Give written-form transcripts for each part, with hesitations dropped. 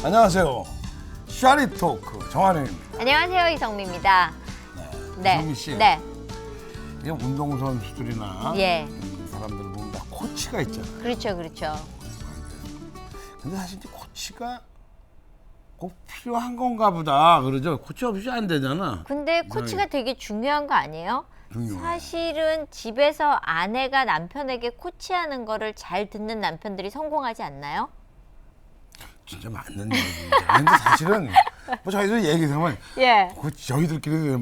안녕하세요. 샤리 토크 정한영입니다. 안녕하세요, 이성미입니다. 네. 이성미 씨. 네. 이게 운동선수들이나 예. 사람들 보면 다 코치가 있잖아요. 그렇죠, 그렇죠. 근데 사실 이제 코치가 꼭 필요한 건가 보다 그러죠. 코치 없이 안 되잖아. 근데 코치가 되게 중요한 거 아니에요? 중요해. 사실은 집에서 아내가 남편에게 코치하는 거를 잘 듣는 남편들이 성공하지 않나요? 진짜 맞는 얘기인데. 근데 사실은 뭐 저희도 얘기하면 예. 저희들끼리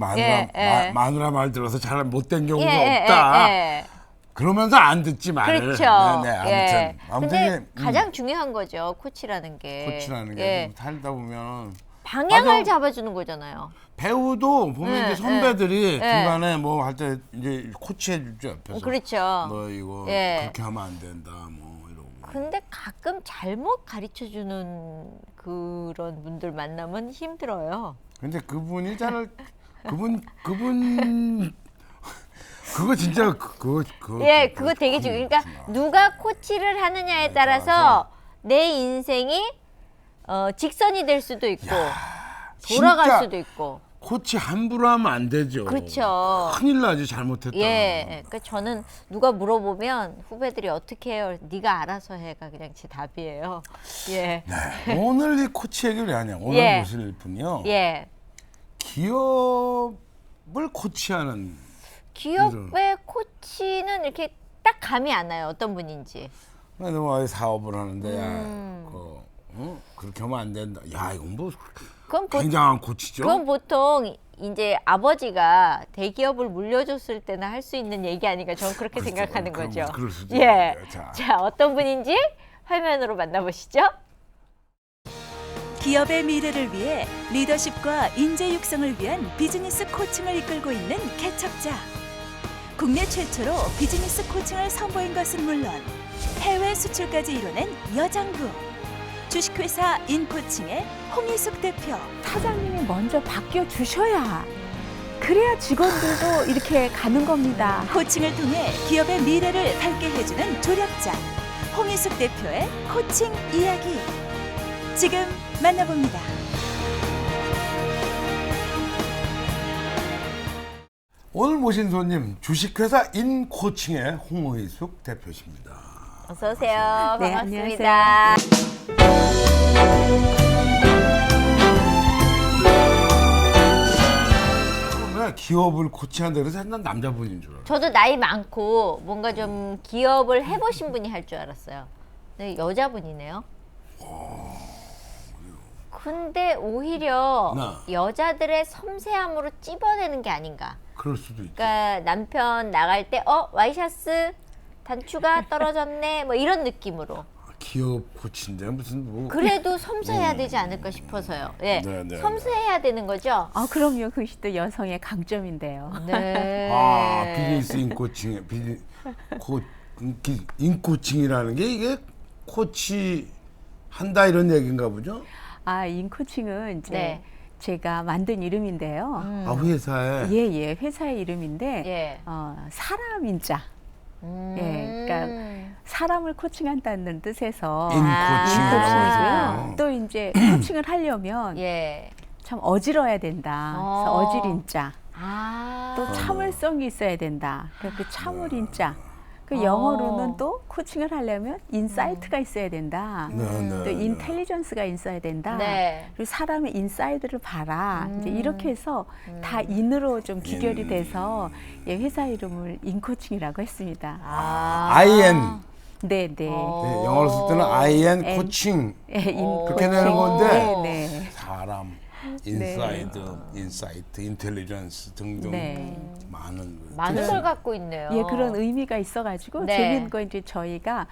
예. 마누라 말 들어서 잘 못된 경우가 예, 없다. 예. 그러면서 안 듣지 말을. 그렇죠. 네, 아무튼 근데 이게, 가장 중요한 거죠, 코치라는 게. 코치라는 게 예. 살다 보면 방향을 맞아. 잡아주는 거잖아요. 배우도 보면 예, 이제 선배들이 예. 중간에 뭐 할 때 이제 코치해 주죠 옆에서. 그렇죠. 뭐 이거 예. 그렇게 하면 안 된다 뭐 이러고. 근데 가끔 잘못 가르쳐주는 그런 분들 만나면 힘들어요. 근데 그분이 그분 그거 진짜 그거 예, 그거 되게 중요해요. 그러니까 누가 코치를 하느냐에 따라서 내 인생이 직선이 될 수도 있고 돌아갈 진짜 수도 있고. 코치 함부로 하면 안 되죠. 그렇죠. 큰일 나지 잘못했다. 예, 그러니까 저는 누가 물어보면 후배들이 어떻게 해요? 네가 알아서 해가 그냥 제 답이에요. 예, 네. 오늘 이 코치 얘기를 왜 하냐? 오늘 예. 보실 분이요. 예. 기업을 코치하는 기업의 코치는 이렇게 딱 감이 안 와요. 어떤 분인지. 근데 뭐 사업을 하는데 그렇게 하면 안 된다. 야 이건 뭐 굉장한 코치죠. 그건 보통 이제 아버지가 대기업을 물려줬을 때나 할 수 있는 얘기 아닌가 저는 그렇게 그렇죠. 생각하는 그럼 거죠. 그럴 수도 예. 있네요. 자, 어떤 분인지 화면으로 만나보시죠. 기업의 미래를 위해 리더십과 인재 육성을 위한 비즈니스 코칭을 이끌고 있는 개척자. 국내 최초로 비즈니스 코칭을 선보인 것은 물론 해외 수출까지 이뤄낸 여장부. 주식회사 인코칭의 홍희숙 대표. 사장님이 먼저 바뀌어 주셔야 그래야 직원들도 이렇게 가는 겁니다. 코칭을 통해 기업의 미래를 밝게 해주는 조력자 홍희숙 대표의 코칭 이야기. 지금 만나봅니다. 오늘 모신 손님 주식회사 인코칭의 홍의숙 대표십니다. 어서 오세요. 네, 반갑습니다. 처음에 기업을 코치한다 그래서 난 남자분인 줄 알았어요. 저도 나이 많고 뭔가 좀 기업을 해보신 분이 할 줄 알았어요. 근데 여자분이네요. 근데 오히려 여자들의 섬세함으로 찝어내는 게 아닌가. 그럴 수도 있죠. 그러니까 남편 나갈 때 와이셔츠 단추가 떨어졌네 뭐 이런 느낌으로. 기업 코치인데 무슨 뭐 그래도 섬세해야 되지 않을까 싶어서요. 예, 네. 섬세해야 되는 거죠. 아, 그럼요. 그것이 또 여성의 강점인데요. 네. 비즈니스 인코칭 인코칭이라는 게 이게 코치 한다 이런 얘기인가 보죠? 아, 인코칭은 이제 네. 제가 만든 이름인데요. 아 회사에 예, 회사의 이름인데 예. 사람 인자. 예, 그러니까 사람을 코칭한다는 뜻에서 인코칭이라고 인코칭이고요. 또 이제 코칭을 하려면 예. 참 어지러야 된다. 그래서 어지린자. 또 참을성이 있어야 된다. 그 참을인자. 그 영어로는 또 코칭을 하려면 인사이트가 있어야 된다. 또 인텔리전스가 있어야 된다. 네. 그리고 사람의 인사이드를 봐라. 이제 이렇게 해서 다 인으로 좀 기결이 돼서 예, 회사 이름을 인코칭이라고 했습니다. IN 네. 영어로 쓸 때는 IN 코칭 예, 그렇게 되는 건데 네. 사람 인사이트, 인텔리전스 등등 많은 걸 갖고 있네요. 예, 그런 의미가 있어가지고 네. 재미있는 거 이제 저희가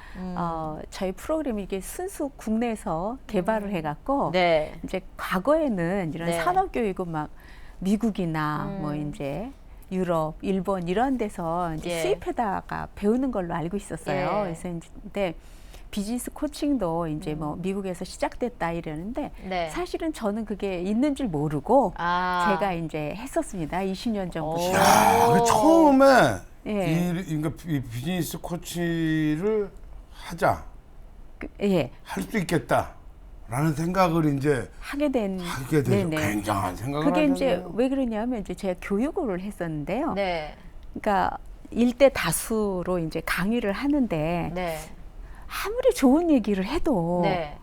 저희 프로그램이 이게 순수 국내에서 개발을 해갖고 네. 이제 과거에는 이런 네. 산업교육은 막 미국이나 뭐 이제 유럽, 일본 이런 데서 이제 예. 수입해다가 배우는 걸로 알고 있었어요. 예. 그래서 이제 근데 비즈니스 코칭도 이제 뭐 미국에서 시작됐다 이러는데 네. 사실은 저는 그게 있는 줄 모르고 아. 제가 이제 했었습니다. 20년 전부터. 야, 처음에 예. 그러니까 비즈니스 코치를 하자 예. 할 수 있겠다. 라는 생각을 이제 하게 되죠. 네네. 굉장한 생각을 그게 하셨네요. 이제 왜 그러냐면 이제 제가 교육을 했었는데요. 네. 그러니까 일대 다수로 이제 강의를 하는데 네. 아무리 좋은 얘기를 해도 네.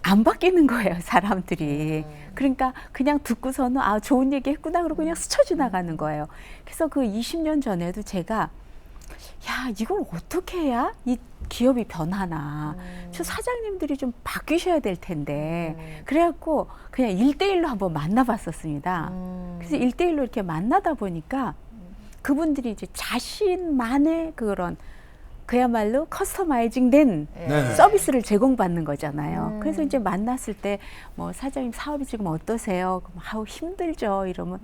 안 바뀌는 거예요, 사람들이. 그러니까 그냥 듣고서는 아, 좋은 얘기 했구나 그러고 그냥 스쳐 지나가는 거예요. 그래서 그 20년 전에도 제가 야, 이걸 어떻게 해야 이 기업이 변하나. 저 사장님들이 좀 바뀌셔야 될 텐데. 그래갖고 그냥 1대1로 한번 만나봤었습니다. 그래서 1대1로 이렇게 만나다 보니까 그분들이 이제 자신만의 그런 그야말로 커스터마이징 된 네네. 서비스를 제공받는 거잖아요. 그래서 이제 만났을 때 뭐 사장님 사업이 지금 어떠세요? 그럼 아우 힘들죠. 이러면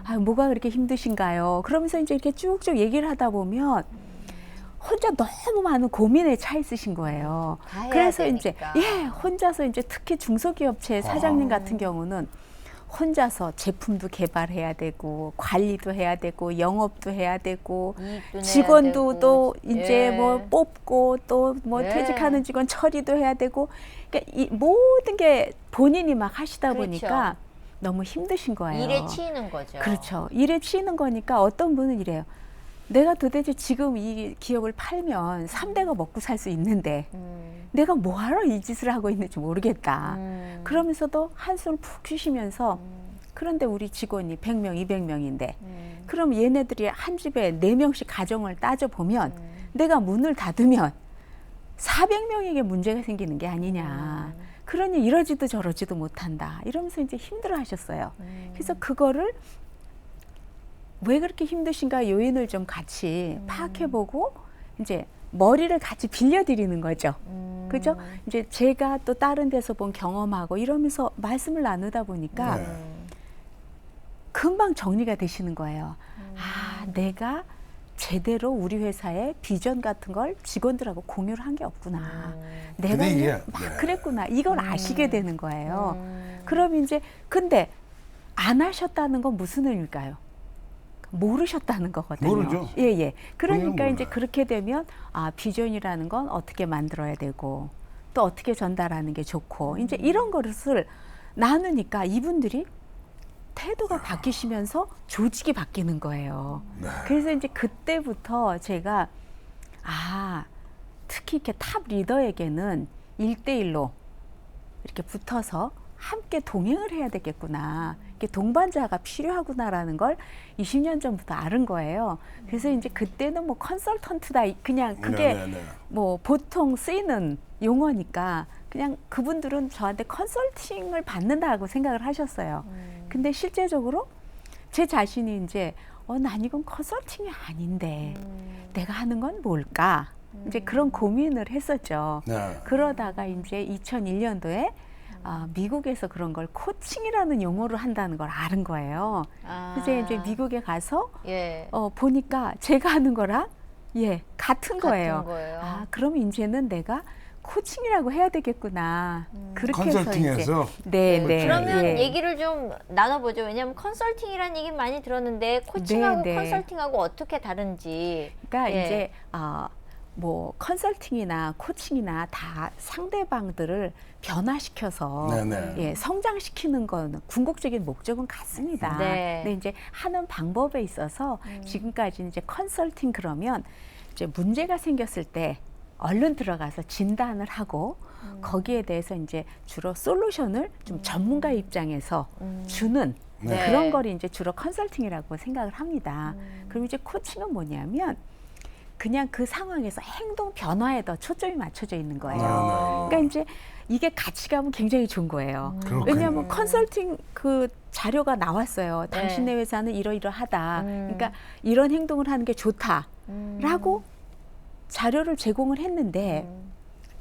아 뭐가 그렇게 힘드신가요? 그러면서 이제 이렇게 쭉쭉 얘기를 하다 보면 혼자 너무 많은 고민에 차 있으신 거예요. 다 해야 그래서 되니까. 이제 혼자서 이제 특히 중소기업체 사장님 같은 경우는 혼자서 제품도 개발해야 되고 관리도 해야 되고 영업도 해야 되고 이익도 내야 직원도 되고. 또 이제 예. 뭐 뽑고 또 뭐 예. 퇴직하는 직원 처리도 해야 되고 그러니까 이 모든 게 본인이 막 하시다 그렇죠. 보니까 너무 힘드신 거예요. 일에 치이는 거죠. 그렇죠. 일에 치이는 거니까 어떤 분은 이래요. 내가 도대체 지금 이 기업을 팔면 3대가 먹고 살 수 있는데 내가 뭐하러 이 짓을 하고 있는지 모르겠다. 그러면서도 한숨을 푹 쉬시면서 그런데 우리 직원이 100명, 200명인데 그럼 얘네들이 한 집에 4명씩 가정을 따져보면 내가 문을 닫으면 400명에게 문제가 생기는 게 아니냐. 그러니 이러지도 저러지도 못한다. 이러면서 이제 힘들어 하셨어요. 그래서 그거를 왜 그렇게 힘드신가 요인을 좀 같이 파악해보고 이제 머리를 같이 빌려드리는 거죠. 그죠? 이제 제가 또 다른 데서 본 경험하고 이러면서 말씀을 나누다 보니까 네. 금방 정리가 되시는 거예요. 아, 내가 제대로 우리 회사의 비전 같은 걸 직원들하고 공유를 한 게 없구나. 내가 근데 이게- 그냥 막 네. 그랬구나. 이걸 아시게 되는 거예요. 그럼 이제 근데 안 하셨다는 건 무슨 의미일까요? 모르셨다는 거거든요. 모르죠. 예, 예. 그러니까 본인은 이제 몰라요. 그렇게 되면 아, 비전이라는 건 어떻게 만들어야 되고 또 어떻게 전달하는 게 좋고 이제 이런 것을 나누니까 이분들이 태도가 바뀌시면서 조직이 바뀌는 거예요. 네. 그래서 이제 그때부터 제가 아, 특히 이렇게 탑 리더에게는 1대1로 이렇게 붙어서 함께 동행을 해야 되겠구나. 이렇게 동반자가 필요하구나라는 걸 20년 전부터 알은 거예요. 그래서 이제 그때는 뭐 컨설턴트다 그냥 그게 네네네. 뭐 보통 쓰이는 용어니까 그냥 그분들은 저한테 컨설팅을 받는다고 생각을 하셨어요. 근데 실제적으로 제 자신이 이제 난 이건 컨설팅이 아닌데 내가 하는 건 뭘까? 이제 그런 고민을 했었죠. 네. 그러다가 이제 2001년도에 미국에서 그런 걸 코칭이라는 용어를 한다는 걸 아는 거예요. 그래서 이제 미국에 가서 예. 보니까 제가 하는 거랑 같은 거예요. 거예요. 아, 그럼 이제는 내가 코칭이라고 해야 되겠구나. 그렇게 해서 컨설팅에서 이제 네. 그러면 예. 얘기를 좀 나눠보죠. 왜냐하면 컨설팅이라는 얘기 많이 들었는데 코칭하고 네, 네. 컨설팅하고 어떻게 다른지. 그러니까 예. 이제 뭐 컨설팅이나 코칭이나 다 상대방들을 변화시켜서 네네. 예, 성장시키는 건 궁극적인 목적은 같습니다. 네. 근데 이제 하는 방법에 있어서 지금까지 이제 컨설팅 그러면 이제 문제가 생겼을 때 얼른 들어가서 진단을 하고 거기에 대해서 이제 주로 솔루션을 좀 전문가 입장에서 주는 네. 그런 걸 이제 주로 컨설팅이라고 생각을 합니다. 그럼 이제 코칭은 뭐냐면 그냥 그 상황에서 행동 변화에 더 초점이 맞춰져 있는 거예요. 그러니까 이제 이게 같이 가면 굉장히 좋은 거예요. 그렇군요. 왜냐하면 컨설팅 그 자료가 나왔어요. 네. 당신네 회사는 이러이러하다. 그러니까 이런 행동을 하는 게 좋다라고 자료를 제공을 했는데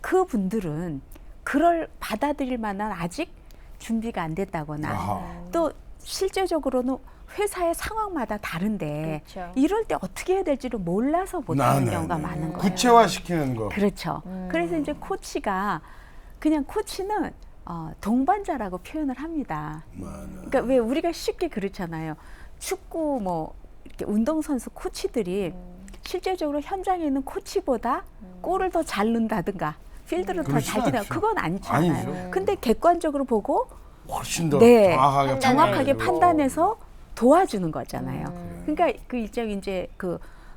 그분들은 그걸 받아들일 만한 아직 준비가 안 됐다거나 아하. 또 실제적으로는 회사의 상황마다 다른데 그렇죠. 이럴 때 어떻게 해야 될지를 몰라서 못하는 네네네. 경우가 많은 거예요. 구체화시키는 거. 그렇죠. 그래서 이제 코치가 그냥 코치는 동반자라고 표현을 합니다. 그러니까 왜 우리가 쉽게 그렇잖아요. 축구 뭐 이렇게 운동선수 코치들이 실제적으로 현장에 있는 코치보다 골을 더 잘 넣는다든가 필드로 더 그렇지 잘 뛰나 않죠. 그건 아니잖아요. 아니죠. 근데 객관적으로 보고 훨씬 더 네, 정확하게 정확하게 판단해주고. 판단해서 도와주는 거잖아요. 그러니까 그 이제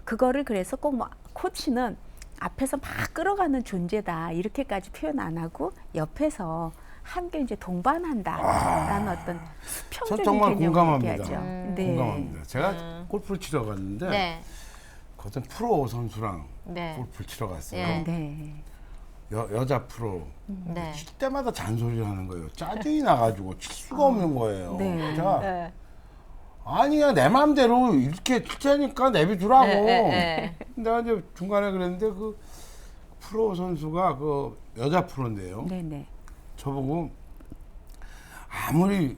그거를 그래서 꼭 뭐 코치는 앞에서 막 끌어가는 존재다 이렇게까지 표현 안 하고 옆에서 함께 이제 동반한다라는 어떤 전 수평적인 정말 개념을 공감합니다. 얘기하죠. 공감합니다. 제가 골프를 치러 갔는데 네. 어떤 프로 선수랑 네. 골프를 치러 갔어요. 네. 네. 여자 프로 네. 칠 때마다 잔소리를 하는 거예요. 짜증이 나가지고 칠 수가 없는 거예요. 네. 제가 네. 아니 그냥 내 마음대로 이렇게 칠테니까 내비두라고. 네. 내가 이제 중간에 그랬는데 그 프로 선수가 그 여자 프로인데요. 네네. 저보고 아무리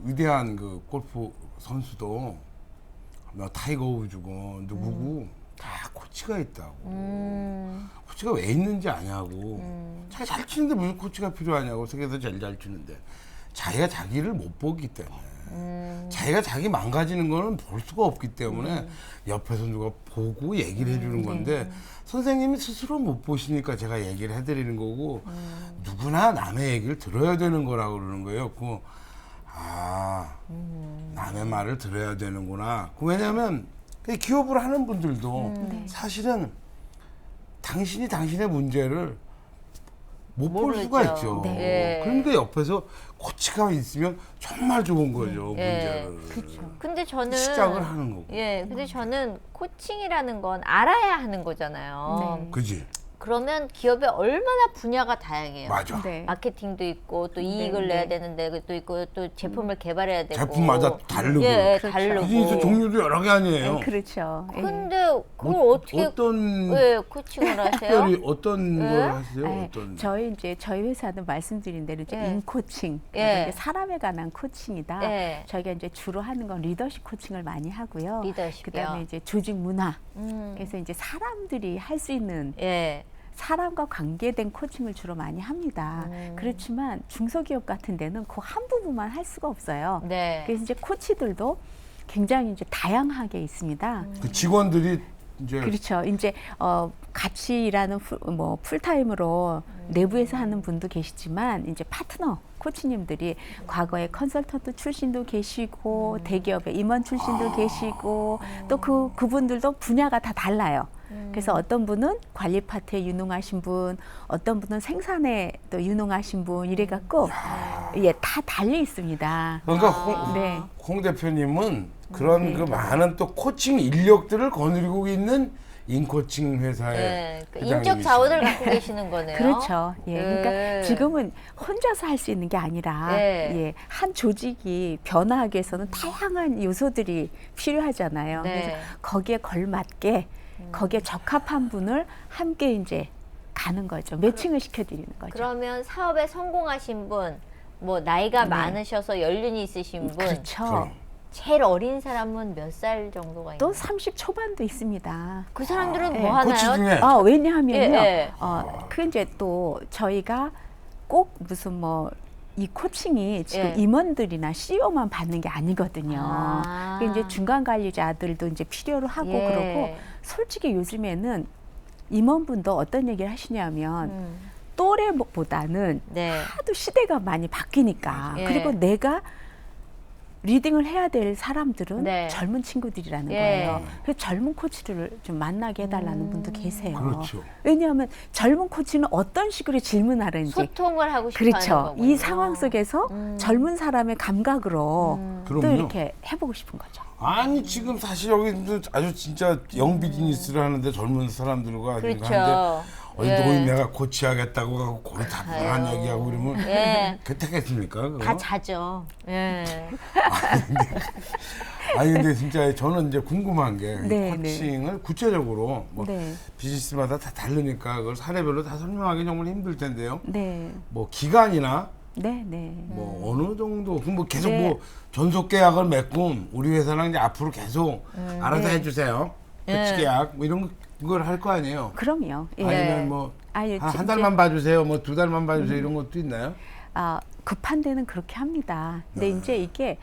위대한 그 골프 선수도 뭐 타이거 우즈고 누구고 다 코치가 있다고. 코치가 왜 있는지 아냐고. 자기가 잘 치는데 무슨 코치가 필요하냐고. 세계에서 제일 잘 치는데 자기가 자기를 못 보기 때문에. 자기가 자기 망가지는 거는 볼 수가 없기 때문에 옆에서 누가 보고 얘기를 해주는 건데 선생님이 스스로 못 보시니까 제가 얘기를 해드리는 거고 누구나 남의 얘기를 들어야 되는 거라고 그러는 거예요. 남의 말을 들어야 되는구나. 왜냐하면 기업을 하는 분들도 사실은 당신이 당신의 문제를 못 볼 수가 모르죠. 있죠. 네. 그런데 옆에서 코치가 있으면 정말 좋은 거죠. 네. 문제를. 근데 저는 시작을 하는 거고. 예, 근데 저는 코칭이라는 건 알아야 하는 거잖아요. 네. 그지? 그러면 기업에 얼마나 분야가 다양해요. 맞아. 네. 마케팅도 있고 또 이익을 네. 내야 되는데 또 있고 또 제품을 개발해야 되고 제품마다 다르고. 예, 그렇죠. 다르고. 비즈니스 종류도 여러 개 아니에요. 그렇죠. 예. 근데 그걸 어떻게 어떤 왜 코칭을 하세요? 특별히 어떤 네? 걸 하세요? 네, 어떤 저희 회사는 말씀드린 대로 이제 예. 인코칭, 예. 이제 사람에 관한 코칭이다. 예. 저희가 이제 주로 하는 건 리더십 코칭을 많이 하고요. 리더십이요. 그다음에 이제 조직 문화. 음, 그래서 이제 사람들이 할 수 있는 예. 사람과 관계된 코칭을 주로 많이 합니다. 그렇지만 중소기업 같은 데는 그 한 부분만 할 수가 없어요. 네. 그래서 이제 코치들도 굉장히 이제 다양하게 있습니다. 그 직원들이 이제 그렇죠. 이제 같이 일하는 풀타임으로 내부에서 하는 분도 계시지만 이제 파트너 코치님들이 과거에 컨설턴트 출신도 계시고 대기업의 임원 출신도 계시고 또 그분들도 분야가 다 달라요. 그래서 어떤 분은 관리 파트에 유능하신 분, 어떤 분은 생산에 또 유능하신 분 이래 갖고 예, 다 달리 있습니다. 그러니까 네. 홍 대표님은 그런 네. 그 많은 또 코칭 인력들을 거느리고 있는 인코칭 회사의 예. 그 회장님이시죠. 인적 자원을 갖고 계시는 거네요. 그렇죠. 예. 예. 그러니까 지금은 혼자서 할 수 있는 게 아니라 예. 예. 한 조직이 변화하기 위해서는 다양한 요소들이 필요하잖아요. 네. 그래서 거기에 걸맞게 거기에 적합한 분을 함께 이제 가는 거죠. 매칭을 시켜드리는 거죠. 그러면 사업에 성공하신 분, 뭐 나이가 네. 많으셔서 연륜이 있으신 분, 그렇죠. 그럼. 제일 어린 사람은 몇 살 정도가 있나요? 또 30 초반도 있습니다. 그 사람들은 예. 뭐 코치 하나요? 중에 왜냐하면요. 예, 예. 그 이제 또 저희가 꼭 무슨 이 코칭이 지금 예. 임원들이나 CEO만 받는 게 아니거든요. 아. 그 이제 중간 관리자들도 이제 필요로 하고 예. 그러고 솔직히 요즘에는 임원분도 어떤 얘기를 하시냐면 음. 또래보다는 네. 하도 시대가 많이 바뀌니까 예. 그리고 내가 리딩을 해야 될 사람들은 네. 젊은 친구들이라는 예. 거예요. 그래서 젊은 코치를 좀 만나게 해달라는 분도 계세요. 그렇죠. 왜냐하면 젊은 코치는 어떤 식으로 질문하는지 소통을 하고 싶어 하는 그렇죠. 거군요. 이 상황 속에서 젊은 사람의 감각으로 또 그럼요. 이렇게 해보고 싶은 거죠. 아니 지금 사실 여기 아주 진짜 영 비즈니스를 하는데 젊은 사람들과 그렇죠. 하는데 어디 예. 노인 내가 코치하겠다고 하고 고리타분한 아유. 얘기하고 그러면 예. 그때겠습니까? 그거? 다 자죠. 예. 아니 근데 진짜 저는 이제 궁금한 게 네, 코칭을 구체적으로 뭐 네. 비즈니스마다 다 다르니까 그걸 사례별로 다 설명하기 정말 힘들 텐데요. 네, 뭐 기간이나 네, 네. 뭐 어느 정도 그럼 뭐 계속 네. 뭐 전속 계약을 맺고 우리 회사랑 이제 앞으로 계속 알아서 네. 해주세요. 배치 예. 계약 뭐 이런 걸 할 거 아니에요. 그럼요. 예. 아니면 뭐 아니, 한 이제- 달만 봐주세요. 뭐 두 달만 봐주세요. 이런 것도 있나요? 급한 데는 그렇게 합니다. 근데 이제 이게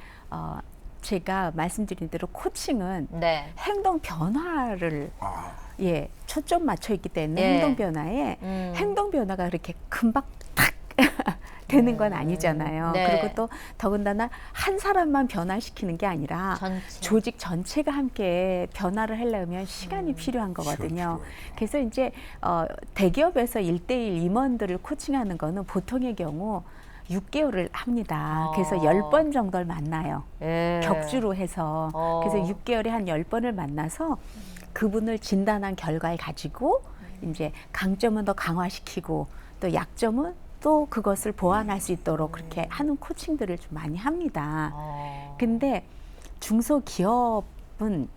제가 말씀드린 대로 코칭은 네. 행동 변화를 예, 초점 맞춰 있기 때문에 예. 행동 변화에 행동 변화가 그렇게 금방 탁 되는 건 아니잖아요. 네. 그리고 또 더군다나 한 사람만 변화시키는 게 아니라 전체. 조직 전체가 함께 변화를 하려면 시간이 필요한 거거든요. 그래서 이제 대기업에서 1대1 임원들을 코칭하는 거는 보통의 경우 6개월을 합니다. 그래서 10번 정도를 만나요. 예. 격주로 해서. 그래서 6개월에 한 10번을 만나서 그분을 진단한 결과를 가지고 이제 강점은 더 강화시키고 또 약점은 또 그것을 보완할 수 있도록 그렇게 하는 코칭들을 좀 많이 합니다. 근데 중소기업은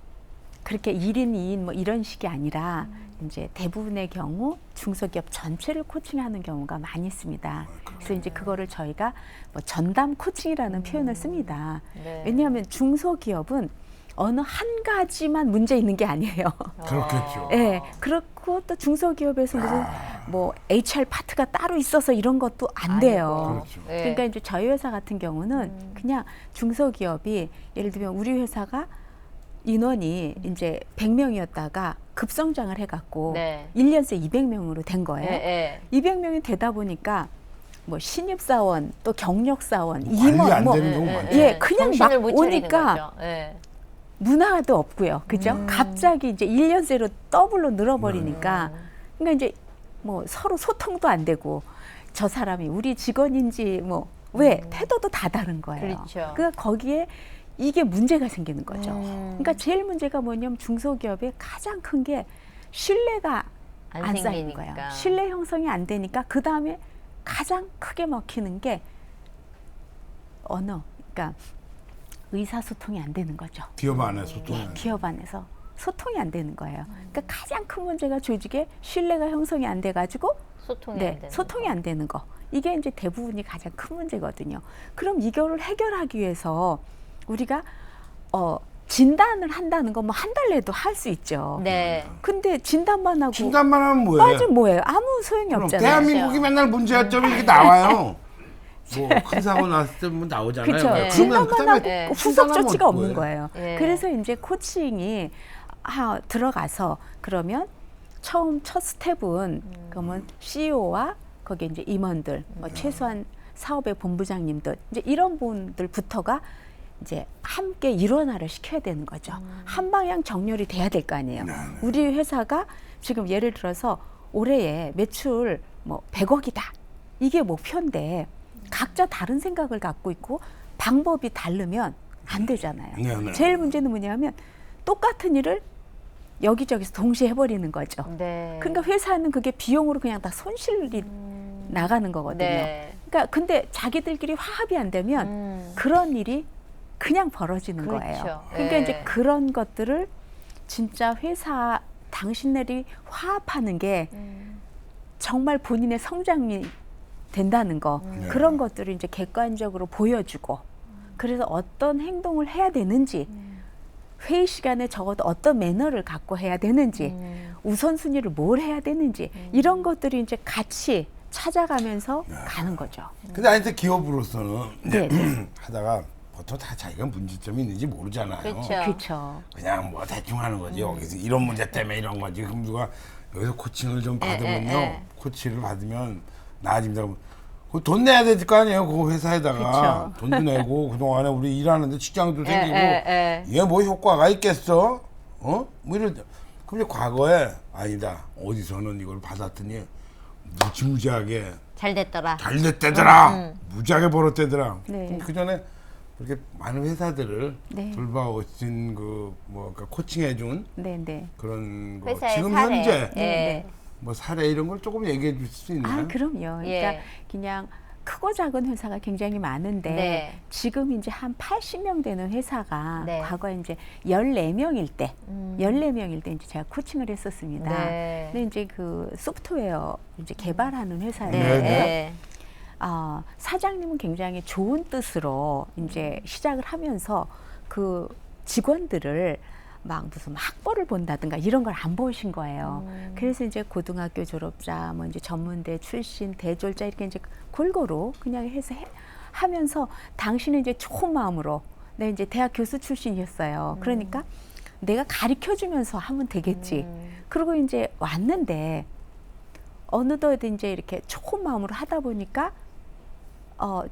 그렇게 1인 2인 뭐 이런 식이 아니라 이제 대부분의 경우 중소기업 전체를 코칭하는 경우가 많이 있습니다. 그래서 이제 그거를 저희가 뭐 전담 코칭이라는 표현을 씁니다. 네. 왜냐하면 중소기업은 어느 한 가지만 문제 있는 게 아니에요. 그렇겠죠. 예, 그렇고 또 중소기업에서 무슨 뭐 HR 파트가 따로 있어서 이런 것도 안 돼요. 그렇죠. 네. 그러니까 이제 저희 회사 같은 경우는 그냥 중소기업이 예를 들면 우리 회사가 인원이 이제 100명이었다가 급성장을 해갖고 네. 1년 새 200명으로 된 거예요. 예. 200명이 되다 보니까 뭐 신입사원 또 경력사원 관리 임원 안 뭐 되는 경우 많죠. 예, 그냥 막 정신을 못 차리는 오니까 거죠. 예. 문화도 없고요. 그죠? 갑자기 이제 1년새로 더블로 늘어버리니까 그러니까 이제 뭐 서로 소통도 안 되고 저 사람이 우리 직원인지 뭐 왜 태도도 다 다른 거예요. 그렇죠. 그러니까 거기에 이게 문제가 생기는 거죠. 그러니까 제일 문제가 뭐냐면 중소기업의 가장 큰 게 신뢰가 안 안 쌓이는 생기니까. 거예요. 신뢰 형성이 안 되니까 그 다음에 가장 크게 먹히는 게 언어. 그러니까 의사소통이 안 되는 거죠. 기업 안에 소통이 안 돼요. 기업 안에서 소통이 안 되는 거예요. 그러니까 가장 큰 문제가 조직에 신뢰가 형성이 안 돼가지고 소통이 안 네, 되는 소통이 안 되는 거. 이게 이제 대부분이 가장 큰 문제거든요. 그럼 이거를 해결하기 위해서 우리가 진단을 한다는 건 뭐 한 달 내도 할 수 있죠. 네. 근데 진단만 하고 진단만 하면 뭐예요? 빠지면 뭐예요? 아무 소용이 그럼 없잖아요. 대한민국이 맨날 문제점이 이렇게 나와요. 뭐 큰 사고 났을 때 뭐 나오잖아요. 그렇죠. 네. 진단만 그다음에 하고 네. 후속 진단하면 조치가 없는 뭐예요? 거예요. 예. 그래서 이제 코칭이 들어가서 그러면 처음 첫 스텝은 그러면 CEO와 거기 이제 임원들, 뭐 최소한 사업의 본부장님들 이제 이런 분들부터가 이제 함께 일원화를 시켜야 되는 거죠. 한 방향 정렬이 돼야 될 거 아니에요. 우리 회사가 지금 예를 들어서 올해에 매출 뭐 100억이다. 이게 목표인데 각자 다른 생각을 갖고 있고 방법이 다르면 안 되잖아요. 네. 제일 문제는 뭐냐면 똑같은 일을 여기저기서 동시에 해버리는 거죠. 네. 그러니까 회사는 그게 비용으로 그냥 다 손실이 나가는 거거든요. 네. 그러니까 근데 자기들끼리 화합이 안 되면 그런 일이 그냥 벌어지는 그렇죠. 거예요. 그러니까 네. 이제 그런 것들을 진짜 회사 당신들이 화합하는 게 정말 본인의 성장이 된다는 거 그런 것들을 이제 객관적으로 보여주고 그래서 어떤 행동을 해야 되는지 회의 시간에 적어도 어떤 매너를 갖고 해야 되는지 우선순위를 뭘 해야 되는지 이런 것들이 이제 같이 찾아가면서 가는 거죠. 근데 아니 기업으로서는 네, 네. 하다가 보통 다 자기가 문제점이 있는지 모르잖아요. 그렇죠. 그렇죠. 그냥 뭐 대충 하는 거지. 여기서 이런 문제 때문에 이런 거지. 그럼 누가 여기서 코칭을 좀 받으면요. 코치를 받으면 나아집니다. 돈 내야 될 거 아니에요. 그 회사에다가 그쵸. 돈도 내고 그동안에 우리 일하는데 직장도 생기고 예. 이게 뭐 효과가 있겠어? 뭐 이럴 때. 그럼 이제 과거에 아니다. 어디서는 이걸 받았더니 무지무지하게 잘 됐더라. 잘 됐대더라. 무지하게 벌었대더라. 네. 그 전에 그렇게 많은 회사들을 네. 돌봐오신 그러니까 코칭해준 네, 네. 그런 거 회사의 지금 사례. 현재 예. 네. 뭐 사례 이런 걸 조금 얘기해 줄 수 있나요? 아, 그럼요. 예. 그러니까 그냥 크고 작은 회사가 굉장히 많은데 네. 지금 이제 한 80명 되는 회사가 네. 과거에 이제 14명일 때 14명일 때 이제 제가 코칭을 했었습니다. 네. 근데 이제 그 소프트웨어 이제 개발하는 회사예요. 네. 네. 사장님은 굉장히 좋은 뜻으로 이제 시작을 하면서 그 직원들을 막 무슨 학벌을 본다든가 이런 걸 안 보신 거예요. 그래서 이제 고등학교 졸업자, 뭐 이제 전문대 출신, 대졸자 이렇게 이제 골고루 그냥 해서 하면서 당신은 이제 좋은 마음으로 내 이제 대학 교수 출신이었어요. 그러니까 내가 가르쳐 주면서 하면 되겠지. 그리고 이제 왔는데 어느덧 이제 이렇게 좋은 마음으로 하다 보니까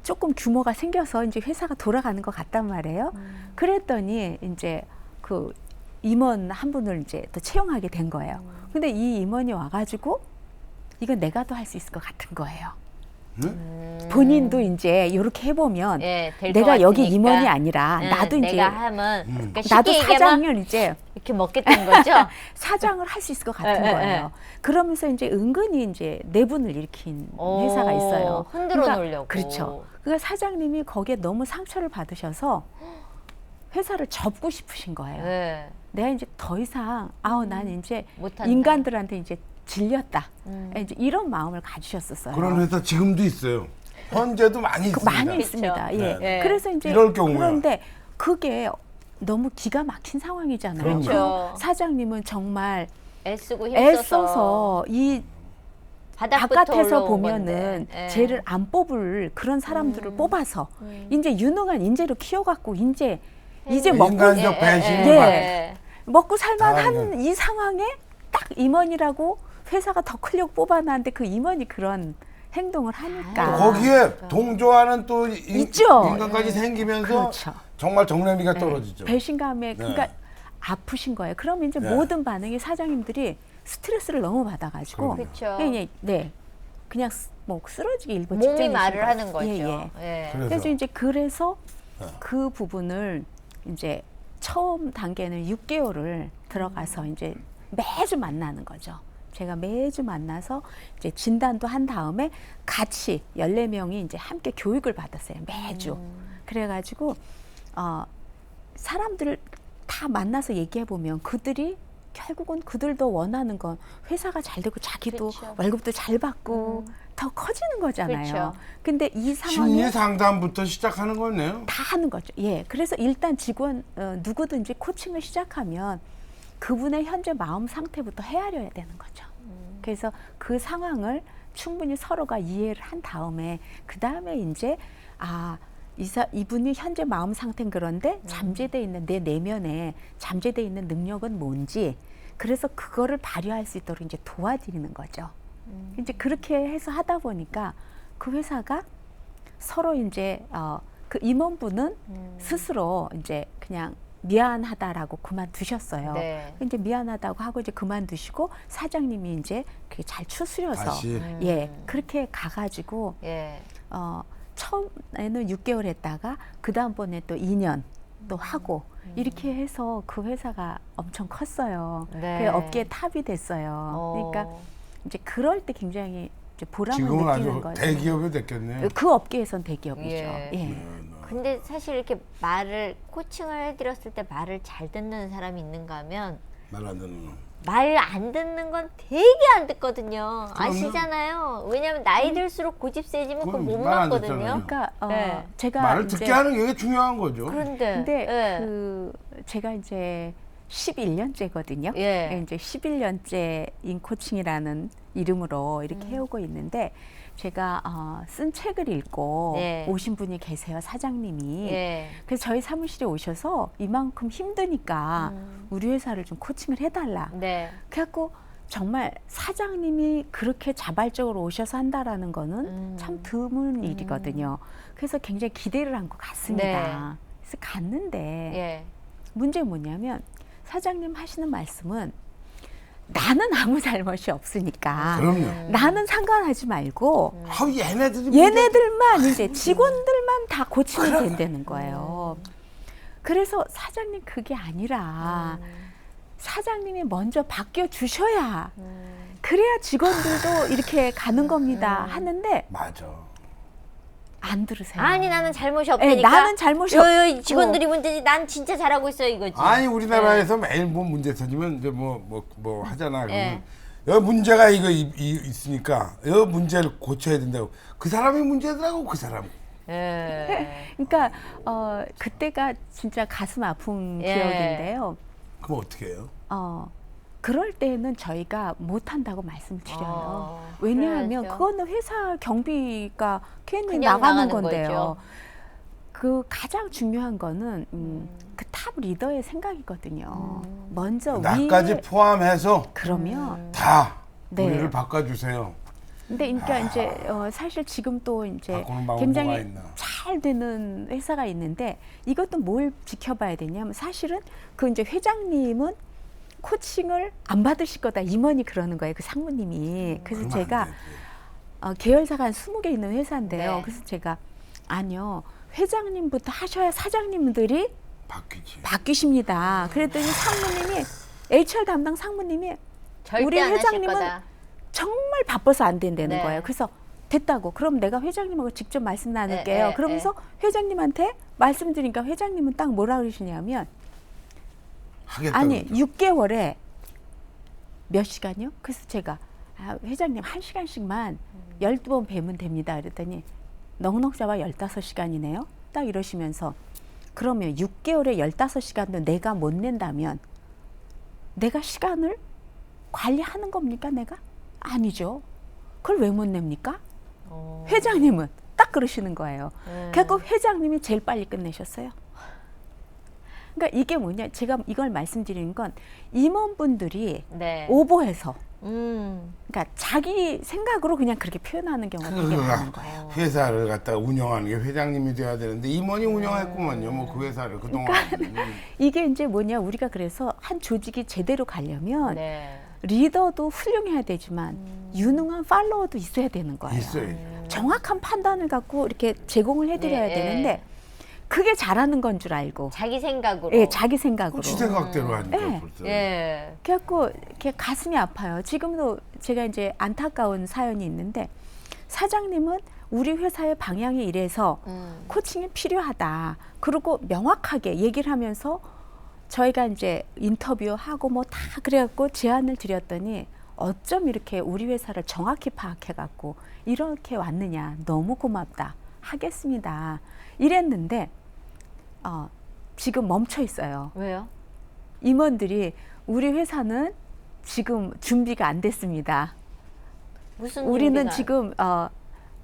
조금 규모가 생겨서 이제 회사가 돌아가는 것 같단 말이에요. 그랬더니 이제 그 임원 한 분을 이제 또 채용하게 된 거예요. 근데 이 임원이 와가지고 이건 내가 도 할 수 있을 것 같은 거예요. 본인도 이제 이렇게 해보면 예, 될것 내가 여기 같으니까. 임원이 아니라 나도 이제 내가 하면 그러니까 쉽게 나도 얘기하면 사장을 이제 이렇게 먹겠다는 거죠. 사장을 할 수 있을 것 같은 예, 예, 거예요. 그러면서 이제 은근히 이제 내분을 일으킨 회사가 있어요. 흔들어 놓으려고. 그렇죠. 그러니까 사장님이 거기에 너무 상처를 받으셔서 회사를 접고 싶으신 거예요. 네. 내가 이제 더 이상 난 이제 못한다. 인간들한테 이제 질렸다. 이제 이런 마음을 가지셨었어요. 그런 회사 지금도 있어요. 현재도 많이 있습니다. 많이 그렇죠. 있습니다. 예. 네. 그래서 이제 이럴 경우야. 그런데 그게 너무 기가 막힌 상황이잖아요. 그렇죠. 그 사장님은 정말 애쓰고 힘써서 애써서 이 바닥부터 바깥에서 올라온 보면은 건데. 예. 쟤를 안 뽑을 그런 사람들을 뽑아서 이제 유능한 인재로 키워갖고 이제 먹고 인간적 배신을 예. 받- 먹고 살만한 아, 이 상황에 딱 임원이라고 회사가 더 크려고 뽑아놨는데 그 임원이 그런 행동을 하니까 거기에 동조하는 또 있죠. 인간까지 생기면서 그렇죠. 정말 정남이가 떨어지죠. 배신감에 그러니까 아프신 거예요. 그러면 이제 네. 모든 반응이 사장님들이 스트레스를 너무 받아가지고 그렇죠. 네. 그냥 뭐 쓰러지기 일보 몸이 직전이신 말을 거예요. 하는 거죠. 예. 예. 그래서 이제 그래서 네. 그 부분을 이제 처음 단계는 6개월을 들어가서 이제 매주 만나는 거죠. 제가 매주 만나서 이제 진단도 한 다음에 같이 14명이 이제 함께 교육을 받았어요. 매주. 그래가지고 사람들을 다 만나서 얘기해 보면 그들이 결국은 그들도 원하는 건 회사가 잘 되고 자기도 그렇죠. 월급도 잘 받고 더 커지는 거잖아요. 그렇죠. 근데 이 상황에 심리 상담부터 시작하는 거네요. 다 하는 거죠. 예. 그래서 일단 직원 누구든지 코칭을 시작하면 그분의 현재 마음 상태부터 헤아려야 되는 거죠. 그래서 그 상황을 충분히 서로가 이해를 한 다음에 그 다음에 이제 이분이 현재 마음 상태는 그런데 잠재돼 있는 내 내면에 잠재돼 있는 능력은 뭔지 그래서 그거를 발휘할 수 있도록 이제 도와드리는 거죠. 이제 그렇게 해서 하다 보니까 그 회사가 서로 이제 그 임원분은 스스로 이제 그냥 미안하다라고 그만두셨어요. 네. 이제 미안하다고 하고 이제 그만두시고 사장님이 이제 그게 잘 추스려서 다시. 그렇게 가가지고 예. 처음에는 6개월 했다가 그 다음번에 또 2년 또 하고 이렇게 해서 그 회사가 엄청 컸어요. 네. 그 업계의 탑이 됐어요. 그러니까 이제 그럴 때 굉장히 이제 보람을 지금은 느끼는 아주 거죠. 대기업이 됐겠네요. 그 업계에선 대기업이죠. 예. 예. 근데 사실 이렇게 코칭을 해드렸을 때 말을 잘 듣는 사람이 있는가 하면 말 안 듣는 놈. 말 안 듣는 건 되게 안 듣거든요. 아시잖아요. 왜냐하면 나이 들수록 고집 세지면 그거 못 말안 맞거든요. 듣잖아요. 그러니까 네. 제가 말을 이제 듣게 하는 게 중요한 거죠. 그런데 근데 예. 제가 이제 11년째거든요. 예. 이제 11년째 인코칭이라는 이름으로 이렇게 해오고 있는데 제가 쓴 책을 읽고 네. 오신 분이 계세요, 사장님이. 예. 그래서 저희 사무실에 오셔서 이만큼 힘드니까 우리 회사를 좀 코칭을 해달라. 네. 그래갖고 정말 사장님이 그렇게 자발적으로 오셔서 한다라는 거는 참 드문 일이거든요. 그래서 굉장히 기대를 한 것 같습니다. 네. 그래서 갔는데 예. 문제는 뭐냐면 사장님 하시는 말씀은 나는 아무 잘못이 없으니까 그럼요. 나는 상관하지 말고 얘네들만 이제 직원들만 다 고치면 된다는 거예요. 그래서 사장님 그게 아니라 사장님이 먼저 바뀌어 주셔야 그래야 직원들도 이렇게 가는 겁니다 하는데 맞아. 안 들으세요. 아니 나는 잘못이 예, 없다니까. 나는 잘못이 요 직원들이 문제지. 난 진짜 잘하고 있어 이거지. 아니 우리나라에서 매일 뭐 문제 터지면 이제 뭐 하잖아. 예. 그러면 여 문제가 있으니까 여 문제를 고쳐야 된다고. 그 사람이 문제더라고 그 사람. 예. 그러니까 그때가 진짜 가슴 아픈 예. 기억인데요. 그럼 어떻게 해요? 그럴 때는 저희가 못한다고 말씀드려요. 아, 왜냐하면 그래야죠. 그거는 회사 경비가 괜히 그냥 나가는 나가는 건데요. 거죠. 그 가장 중요한 거는 그 탑 리더의 생각이거든요. 먼저 나까지 위에 포함해서 그러면 다 네. 우리를 바꿔주세요. 근데 그러니까 이제 사실 지금 또 이제 바꾸는 방법 뭐가 굉장히 있나? 잘 되는 회사가 있는데 이것도 뭘 지켜봐야 되냐면 사실은 그 이제 회장님은 코칭을 안 받으실 거다 임원이 그러는 거예요. 그 상무님이. 그래서 그러면 제가 안 되지. 계열사가 한 20개 있는 회사인데요. 네. 그래서 제가 아니요. 회장님부터 하셔야 사장님들이 바뀌지. 바뀌십니다. 그랬더니 상무님이 HR 담당 상무님이 절대 우리 안 하실 회장님은 거다. 정말 바빠서 안 된다는 네. 거예요. 그래서 됐다고. 그럼 내가 회장님하고 직접 말씀 나눌게요. 네, 그러면서 회장님한테 말씀드리니까 회장님은 딱 뭐라 그러시냐면 하겠다고. 아니 그러죠. 6개월에 몇 시간이요? 그래서 제가 회장님 1시간씩만 12번 뵈면 됩니다. 그랬더니 넉넉 잡아 15시간이네요. 딱 이러시면서 그러면 6개월에 15시간도 내가 못 낸다면 내가 시간을 관리하는 겁니까 내가? 아니죠. 그걸 왜 못 냅니까? 회장님은 딱 그러시는 거예요. 그래서 회장님이 제일 빨리 끝내셨어요. 그러니까 이게 뭐냐? 제가 이걸 말씀드리는 건 임원분들이 네. 오버해서 그러니까 자기 생각으로 그냥 그렇게 표현하는 경우가 되게 많은 거예요. 회사를 갖다가 운영하는 게 회장님이 돼야 되는데 임원이 운영했구만요. 뭐 그 회사를 그동안. 이게 이제 뭐냐? 우리가 그래서 한 조직이 제대로 가려면 네. 리더도 훌륭해야 되지만 유능한 팔로워도 있어야 되는 거예요. 있어요. 정확한 판단을 갖고 이렇게 제공을 해드려야 네. 되는데 그게 잘하는 건 줄 알고 자기 생각으로. 예, 자기 생각으로. 지 생각대로 하니까 네. 벌써. 예. 그래갖고 이렇게 가슴이 아파요. 지금도 제가 이제 안타까운 사연이 있는데 사장님은 우리 회사의 방향이 이래서 코칭이 필요하다. 그리고 명확하게 얘기를 하면서 저희가 이제 인터뷰하고 뭐 다 그래갖고 제안을 드렸더니 어쩜 이렇게 우리 회사를 정확히 파악해갖고 이렇게 왔느냐. 너무 고맙다. 하겠습니다. 이랬는데 지금 멈춰 있어요. 왜요? 임원들이 우리 회사는 지금 준비가 안 됐습니다. 무슨 우리는 준비가- 지금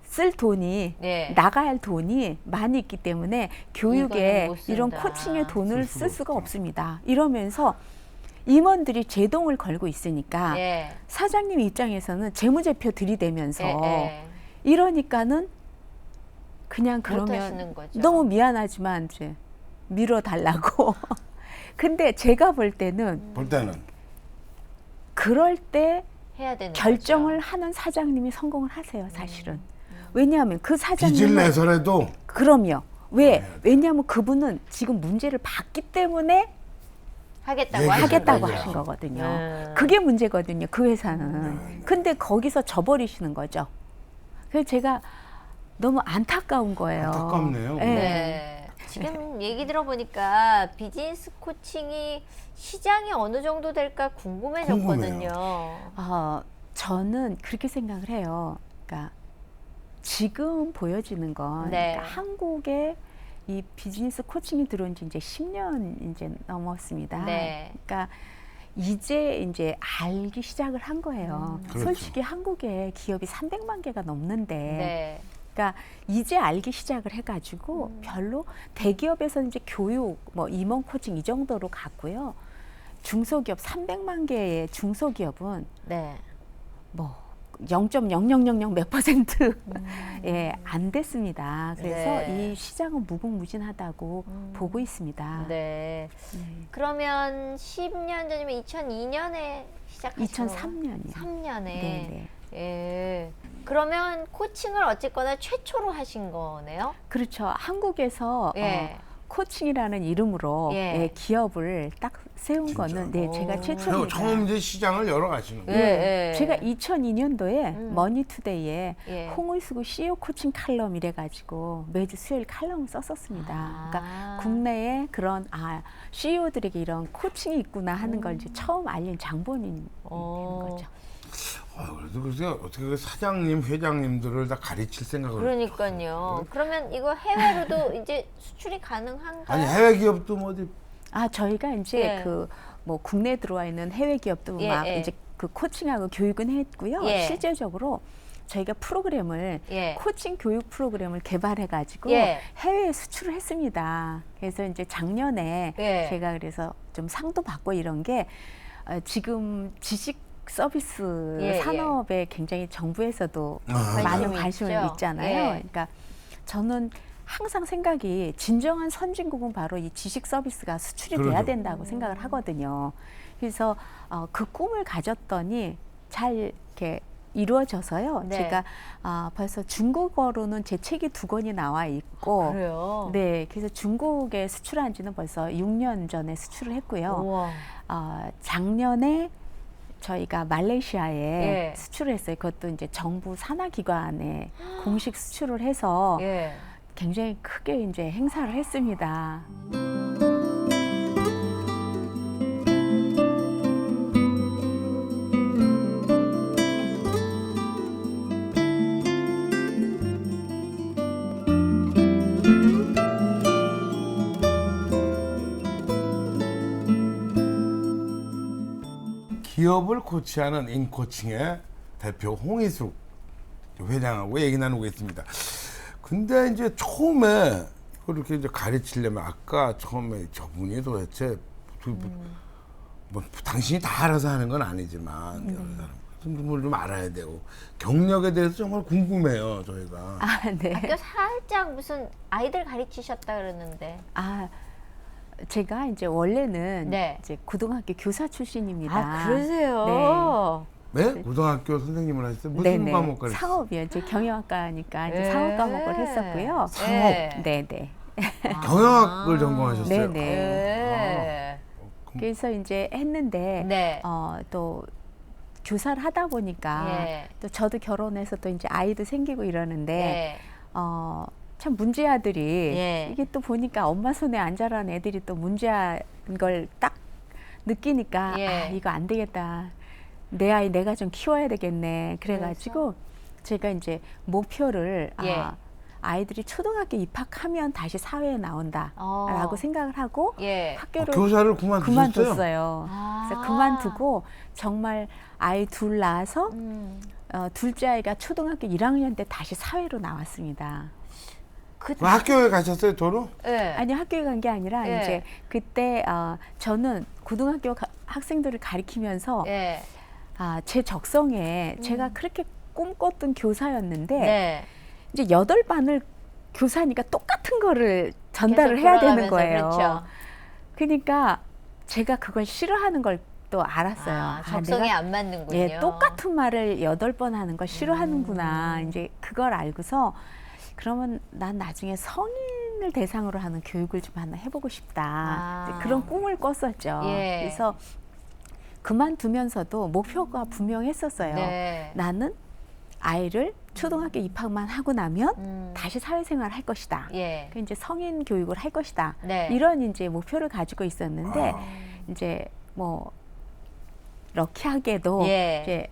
쓸 돈이 네. 나가야 할 돈이 많이 있기 때문에 교육에 이거는 못 쓴다. 이런 코칭에 돈을 쓸 쓸 수가 수가 없다. 없습니다. 이러면서 임원들이 제동을 걸고 있으니까 예. 사장님 입장에서는 재무제표 들이대면서 예. 이러니까는 그냥 못 하시는 그러면 거죠. 너무 미안하지만 이제 밀어달라고. 근데 제가 볼 때는 볼 때는 그럴 때 해야 되는 결정을 거죠. 하는 사장님이 성공을 하세요, 사실은. 왜냐하면 그 빚을 사장님은 내서라도 그럼요. 왜? 왜냐하면 그분은 지금 문제를 봤기 때문에 하겠다고 얘기를 하겠다고 얘기를 하신 거거든요. 음. 그게 문제거든요, 그 회사는. 근데 거기서 져버리시는 거죠. 그래서 제가 너무 안타까운 거예요. 안타깝네요. 예. 네. 지금 얘기 들어보니까 비즈니스 코칭이 시장이 어느 정도 될까 궁금해졌거든요. 저는 그렇게 생각을 해요. 그러니까 지금 보여지는 건 네. 그러니까 한국에 이 비즈니스 코칭이 들어온 지 이제 10년 이제 넘었습니다. 네. 그러니까 이제 알기 시작을 한 거예요. 그렇죠. 솔직히 한국에 기업이 300만 개가 넘는데 네. 그러니까 이제 알기 시작을 해가지고 별로 대기업에서 이제 교육, 뭐 임원 코칭 이 정도로 갔고요. 중소기업 300만 개의 중소기업은 네. 뭐 0.0000 몇 퍼센트 예, 안 됐습니다. 그래서 네. 이 시장은 무궁무진하다고 보고 있습니다. 네. 그러면 10년 전이면 2002년에 시작하신 2003년이요. 3년에. 네, 네. 예. 그러면 코칭을 어쨌거나 최초로 하신 거네요? 그렇죠. 한국에서 예. 코칭이라는 이름으로 예. 예, 딱 세운 거는 네, 제가 최초입니다. 처음 이제 시장을 열어가시는 예. 거예요. 예. 제가 2002년도에 머니투데이에 예. 홍의수구 CEO 코칭 칼럼 이래가지고 매주 수요일 칼럼을 썼었습니다. 아. 그러니까 국내에 그런 CEO들에게 이런 코칭이 있구나 하는 걸 이제 처음 알린 장본인이 되는 거죠. 그래도 글쎄 어떻게 그 사장님, 회장님들을 다 가르칠 생각을. 그러니까요. 그러면 이거 해외로도 이제 수출이 가능한가요? 아니 해외 기업도 뭐 어디 저희가 이제 예. 그 뭐 국내에 들어와 있는 해외 기업도 예, 막 예. 이제 그 코칭하고 교육은 했고요. 예. 실제적으로 저희가 프로그램을 예. 코칭 교육 프로그램을 개발해가지고 예. 해외에 수출을 했습니다. 그래서 이제 작년에 예. 제가 그래서 좀 상도 받고 이런 게 지금 지식 서비스 예, 산업에 굉장히 정부에서도 아. 많은 관심이 관심을 있죠. 있잖아요. 예. 그러니까 저는 항상 생각이 진정한 선진국은 바로 이 지식 서비스가 수출이 돼야 그러죠. 된다고 생각을 하거든요. 그래서 그 꿈을 가졌더니 잘 이렇게 이루어져서요. 네. 제가 벌써 중국어로는 제 책이 2권이 나와 있고, 그래요. 네, 그래서 중국에 수출한 지는 벌써 6년 전에 수출을 했고요. 우와. 작년에 저희가 말레이시아에 예. 수출을 했어요. 그것도 이제 정부 산하기관에 공식 수출을 해서 예. 굉장히 크게 이제 행사를 했습니다. 기업을 코치하는 인코칭의 대표 홍희숙 회장하고 얘기 나누고 있습니다. 근데 이제 처음에 그렇게 이제 가르치려면 아까 처음에 저분이 도대체 뭐 당신이 다 알아서 하는 건 아니지만 여러 사람 뭘 좀 알아야 되고 경력에 대해서 정말 궁금해요 저희가. 네. 학교 살짝 무슨 아이들 가르치셨다 그러는데. 제가 이제 원래는 네. 이제 고등학교 교사 출신입니다. 아, 그러세요? 네? 고등학교 선생님을 하셨어요? 무슨 네네. 과목 가르쳤어요? 사업이요. 이제 경영학과니까 이제 네. 사업 과목을 했었고요. 사업. 네네. 경영학을 전공하셨어요? 네네. 네. 그래서 이제 했는데 네. 또 교사를 하다 보니까 예. 또 저도 결혼해서 또 이제 아이도 생기고 이러는데 네. 참 문제아들이 예. 이게 또 보니까 엄마 손에 안 자란 애들이 또 문제아인 걸 딱 느끼니까 예. 이거 안 되겠다. 내 아이 내가 좀 키워야 되겠네. 그래가지고 제가 이제 목표를 예. 아이들이 초등학교 입학하면 다시 사회에 나온다라고 생각을 하고 예. 학교를 교사를 그만두셨어요? 그만뒀어요. 아. 그래서 그만두고 정말 아이 둘 낳아서 둘째 아이가 초등학교 1학년 때 다시 사회로 나왔습니다. 그럼 학교에 가셨어요, 도로? 네. 아니 학교에 간 게 아니라 예. 이제 그때 저는 고등학교 학생들을 가리키면서 예. 제 적성에 제가 그렇게 꿈꿨던 교사였는데 네. 이제 8반을 교사니까 똑같은 거를 전달을 계속 해야 되는 돌아가면서, 거예요. 그렇죠. 그러니까 제가 그걸 싫어하는 걸 또 알았어요. 아, 적성에 내가 안 맞는군요. 예, 똑같은 말을 8번 하는 걸 싫어하는구나. 이제 그걸 알고서 그러면 난 나중에 성인을 대상으로 하는 교육을 좀 하나 해보고 싶다. 이제 그런 꿈을 꿨었죠. 예. 그래서 그만두면서도 목표가 분명했었어요. 네. 나는 아이를 초등학교 입학만 하고 나면 다시 사회생활을 할 것이다. 예. 그 이제 성인 교육을 할 것이다. 네. 이런 이제 목표를 가지고 있었는데 이제 뭐 럭키하게도 예. 이제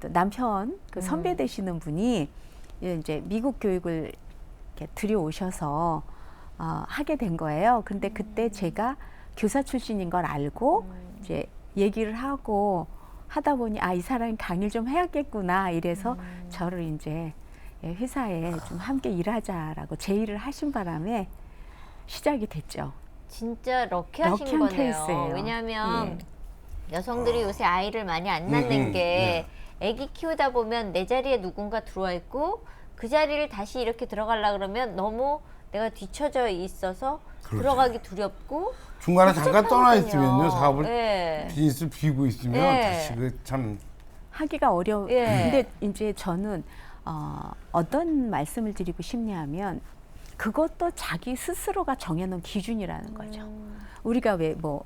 또 남편 그 선배 되시는 분이 이제 미국 교육을 이렇게 들여오셔서 하게 된 거예요. 근데 그때 제가 교사 출신인 걸 알고 이제 얘기를 하고 하다 보니 이 사람이 강의를 좀 해야겠구나 이래서 저를 이제 회사에 좀 함께 일하자라고 제의를 하신 바람에 시작이 됐죠. 진짜 럭키하신 럭키한 거네요. 케이스예요. 왜냐하면 여성들이 요새 아이를 많이 안 낳는 게 아기 키우다 보면 내 자리에 누군가 들어와 있고 그 자리를 다시 이렇게 들어가려 그러면 너무 내가 뒤처져 있어서 그렇죠. 들어가기 두렵고 중간에 잠깐 떠나 복잡하거든요. 있으면요, 사업을 예. 비즈니스를 비우고 있으면 예. 다시 참 하기가 어려워. 예. 근데 이제 저는 어떤 말씀을 드리고 싶냐면 그것도 자기 스스로가 정해놓은 기준이라는 거죠. 우리가 왜 뭐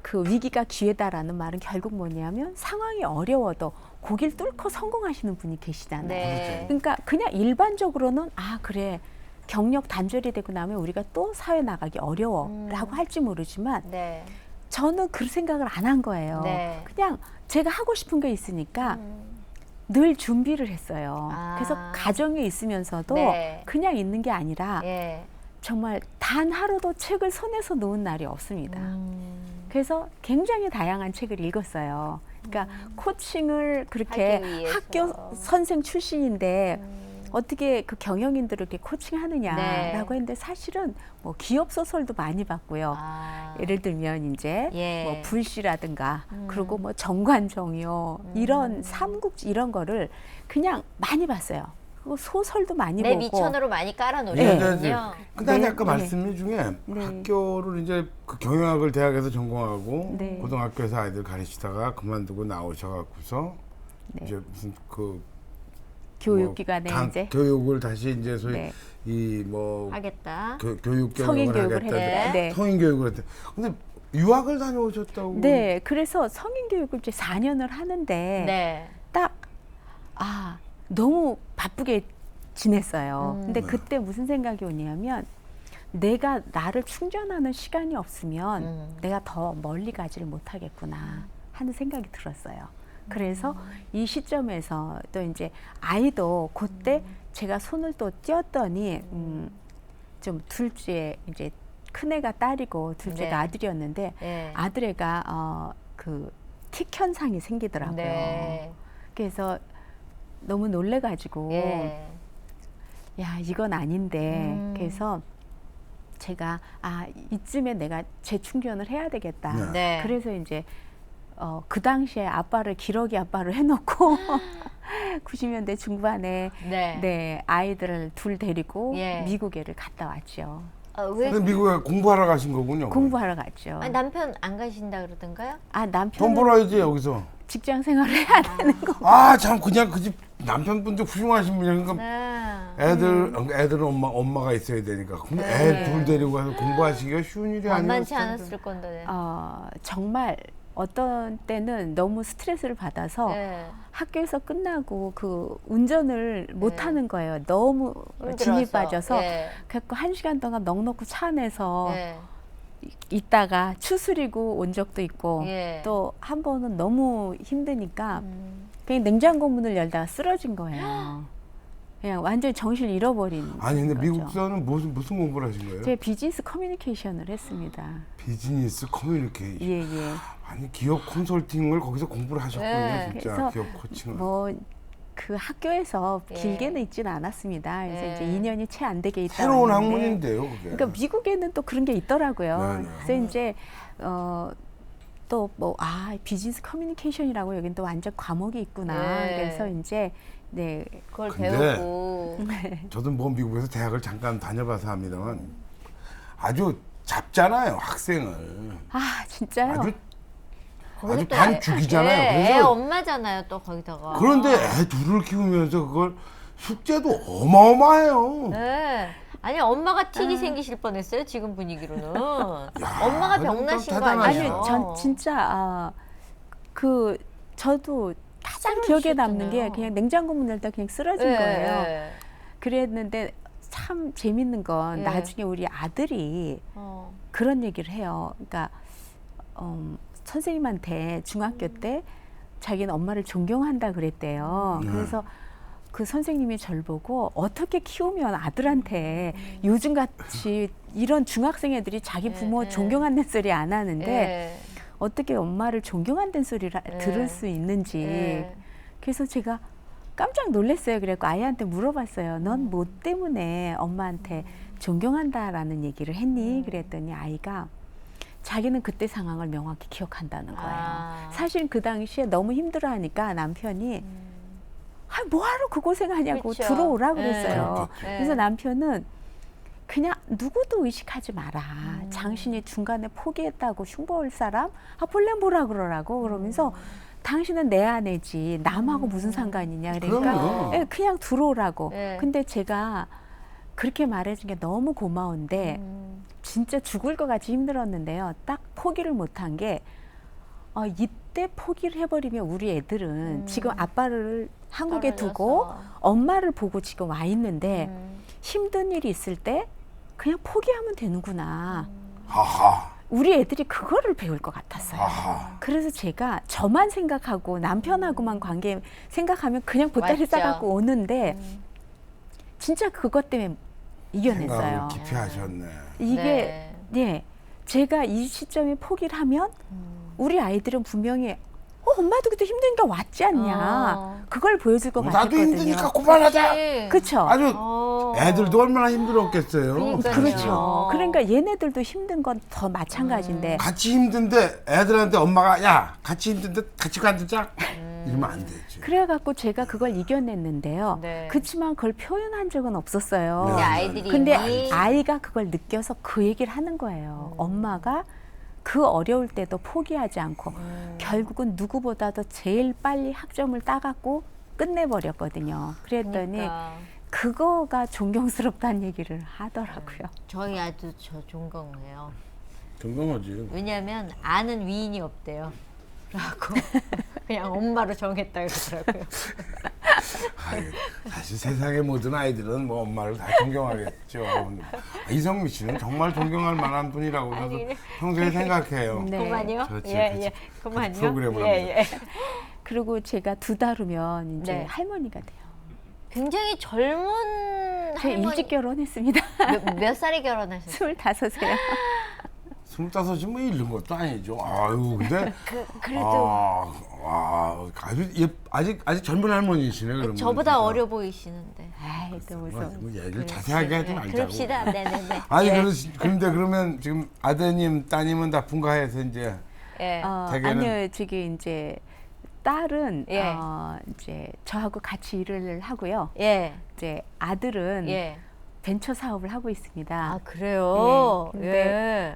그 위기가 기회다라는 말은 결국 뭐냐면 상황이 어려워도 고기를 뚫고 성공하시는 분이 계시잖아요. 네. 그러니까 그냥 일반적으로는 그래 경력 단절이 되고 나면 우리가 또 사회 나가기 어려워라고 할지 모르지만 네. 저는 그 생각을 안 한 거예요. 네. 그냥 제가 하고 싶은 게 있으니까 늘 준비를 했어요. 아. 그래서 가정에 있으면서도 네. 그냥 있는 게 아니라 예. 정말 단 하루도 책을 손에서 놓은 날이 없습니다. 그래서 굉장히 다양한 책을 읽었어요. 그러니까 코칭을 그렇게 하기 위해서. 학교 선생 출신인데 어떻게 그 경영인들을 이렇게 코칭하느냐라고 네. 했는데 사실은 뭐 기업 소설도 많이 봤고요. 예를 들면 이제 예. 뭐 불씨라든가 그리고 뭐 정관정요 이런 삼국지 이런 거를 그냥 많이 봤어요. 그리고 소설도 많이 내 보고 미천으로 많이 네, 깔아놓으셨군요. 근데 네, 아까 네. 말씀 중에 네. 학교를 이제 그 경영학을 대학에서 전공하고 네. 고등학교에서 아이들 가르치다가 그만두고 나오셔갖고서 네. 이제 무슨 그 교육기관에 뭐 이제 교육을 다시 이제 소위 네. 이 뭐 하겠다. 교육 성인 경영을 교육을 하겠다. 했다. 네. 성인 교육을 했다. 근데 유학을 다녀오셨다고. 네, 그래서 성인 교육을 이제 4년을 하는데 네. 딱 너무 바쁘게 지냈어요. 근데 그때 무슨 생각이 오냐면 내가 나를 충전하는 시간이 없으면 내가 더 멀리 가지를 못하겠구나 하는 생각이 들었어요. 그래서 이 시점에서 또 이제 아이도 그때 제가 손을 또 띄었더니 좀 둘째 이제 큰애가 딸이고 둘째가 네. 아들이었는데 네. 아들애가 그 틱 현상이 생기더라고요. 네. 그래서 너무 놀래가지고 예. 야 이건 아닌데 그래서 제가 이쯤에 내가 재충전을 해야 되겠다. 네. 그래서 이제 그 당시에 아빠를 기러기 아빠를 해놓고 90년대 중반에 네. 네 아이들을 둘 데리고 예. 미국에를 갔다 왔죠. 왜 근데 미국에 공부하러 가신 거군요. 공부하러 갔죠. 아니, 남편 안 가신다 그러던가요? 돈 남편은 벌어야지 여기서. 직장 생활을 해야 되는 거. 참 그냥 그 집 남편분도 훌륭하신 분이니까 네. 애들은 엄마가 있어야 되니까. 근데 네. 애 둘 데리고 가서 공부하시기가 쉬운 일이 만만치 아니었을 텐데. 않았을 건데. 정말 어떤 때는 너무 스트레스를 받아서 네. 학교에서 끝나고 그 운전을 못 하는 거예요. 너무 힘들어서. 진이 빠져서. 예. 그래서 1시간 동안 넉넉히 차 안에서 예. 있다가 추스리고 온 적도 있고 예. 또 한 번은 너무 힘드니까 그냥 냉장고 문을 열다가 쓰러진 거예요. 그냥 완전히 정신을 잃어버린 아니 근데 거죠. 미국에서는 무슨 공부를 하신 거예요? 제가 비즈니스 커뮤니케이션을 했습니다. 비즈니스 커뮤니케이션. 예, 예. 아니 기업 컨설팅을 거기서 공부를 하셨군요. 네. 진짜 그래서 기업 코칭을. 뭐 그 학교에서 예. 길게는 있지는 않았습니다. 그래서 예. 이제 2년이 채 안 되게 있다. 새로운 왔는데 학문인데요, 그게. 그러니까 미국에는 또 그런 게 있더라고요. 네, 네. 그래서 이제 또 뭐 비즈니스 커뮤니케이션이라고 여긴 또 완전 과목이 있구나. 네. 그래서 이제 네. 그걸 근데 배우고. 저도 뭐 미국에서 대학을 잠깐 다녀봐서 합니다만 아주 잡잖아요, 학생을. 진짜요? 아주 거기 또 반죽이잖아요. 애 그래서 엄마잖아요, 또 거기다가. 그런데 애 둘을 키우면서 그걸 숙제도 어마어마해요. 네. 아니 엄마가 틱이 생기실 뻔했어요, 지금 분위기로는. 엄마가 병나신 거 대단하시다. 아니에요? 아니, 전 진짜 저도 가장 쓰러지셨잖아요. 기억에 남는 게 그냥 냉장고 문 열다 그냥 쓰러진 예, 거예요. 예. 그랬는데 참 재밌는 건 예. 나중에 우리 아들이 그런 얘기를 해요. 그러니까 선생님한테 중학교 때 자기는 엄마를 존경한다 그랬대요. 그래서 그 선생님이 절 보고 어떻게 키우면 아들한테 요즘같이 이런 중학생 애들이 자기 부모 예. 존경한다는 소리 안 하는데 예. 어떻게 엄마를 존경한다는 소리를 들을 수 있는지. 예. 그래서 제가 깜짝 놀랐어요. 그래갖고 아이한테 물어봤어요. 넌 뭐 때문에 엄마한테 존경한다라는 얘기를 했니? 그랬더니 아이가 자기는 그때 상황을 명확히 기억한다는 거예요. 사실 그 당시에 너무 힘들어하니까 남편이 뭐하러 그 고생하냐고 그쵸. 들어오라 그랬어요. 그렇겠죠. 예. 그래서 남편은 그냥 누구도 의식하지 마라. 당신이 중간에 포기했다고 흉보할 사람? 본래 뭐라 그러라고 그러면서 당신은 내 아내지 남하고 무슨 상관이냐. 그러니까 그럼요. 예, 그냥 들어오라고. 예. 근데 제가 그렇게 말해준 게 너무 고마운데 진짜 죽을 것 같이 힘들었는데요. 딱 포기를 못한 게 이때 포기를 해버리면 우리 애들은 지금 아빠를 한국에 떨어져서. 두고 엄마를 보고 지금 와 있는데 힘든 일이 있을 때 그냥 포기하면 되는구나. 하하. 우리 애들이 그거를 배울 것 같았어요. 아하. 그래서 제가 저만 생각하고 남편하고만 관계 생각하면 그냥 보따리 맞죠. 싸갖고 오는데 진짜 그것 때문에 이겨냈어요. 생각을 깊이 하셨네. 이게 네. 예 제가 이 시점에 포기를 하면 우리 아이들은 분명히 엄마도 그때 힘드니까 왔지 않냐. 그걸 보여줄 것 나도 같았거든요. 힘드니까 그만하자. 그렇죠. 아주 애들도 얼마나 힘들었겠어요. 그러니까요. 그렇죠. 그러니까 얘네들도 힘든 건 더 마찬가지인데. 같이 힘든데 애들한테 엄마가 야 같이 힘든데 같이 간두자 이러면 안 되지. 그래갖고 제가 그걸 이겨냈는데요. 네. 그렇지만 그걸 표현한 적은 없었어요. 네. 근데 아이들이 근데 이미 아이가 그걸 느껴서 그 얘기를 하는 거예요. 엄마가 그 어려울 때도 포기하지 않고 결국은 누구보다도 제일 빨리 학점을 따갖고 끝내버렸거든요. 그랬더니 그러니까. 그거가 존경스럽다는 얘기를 하더라고요. 저희 아도 저 존경해요. 건강하지. 왜냐하면 아는 위인이 없대요. 라고 그냥 엄마로 정했다 그러더라고요. 사실 세상의 모든 아이들은 뭐 엄마를 다 존경하겠죠. 이성미 씨는 정말 존경할 만한 분이라고 저도 평소에 생각해요. 네. 그만요. 그렇지, 예, 그렇지. 예. 그만요. 프로그램을 예, 예. 그리고 제가 2달 후면 이제 네. 할머니가 돼요. 굉장히 젊은 제가 할머니. 일찍 결혼했습니다. 몇 살에 결혼하셨어요? 25세요. 25이 뭐 잃는 것도 아니죠. 아유, 근데 그래도 아주 아직 젊은 할머니시네. 그러면 저보다 진짜. 어려 보이시는데. 아이, 또 무서워. 뭐 얘기를 자세하게 하지 말자고. 그럽시다. 네네네. 아니 예. 그런데 그러면 지금 아드님 따님은 다 분가해서 이제 예. 자기는- 아니요, 지금 이제 딸은 예. 이제 저하고 같이 일을 하고요. 예. 이제 아들은 예. 벤처 사업을 하고 있습니다. 아 그래요. 네, 예. 근데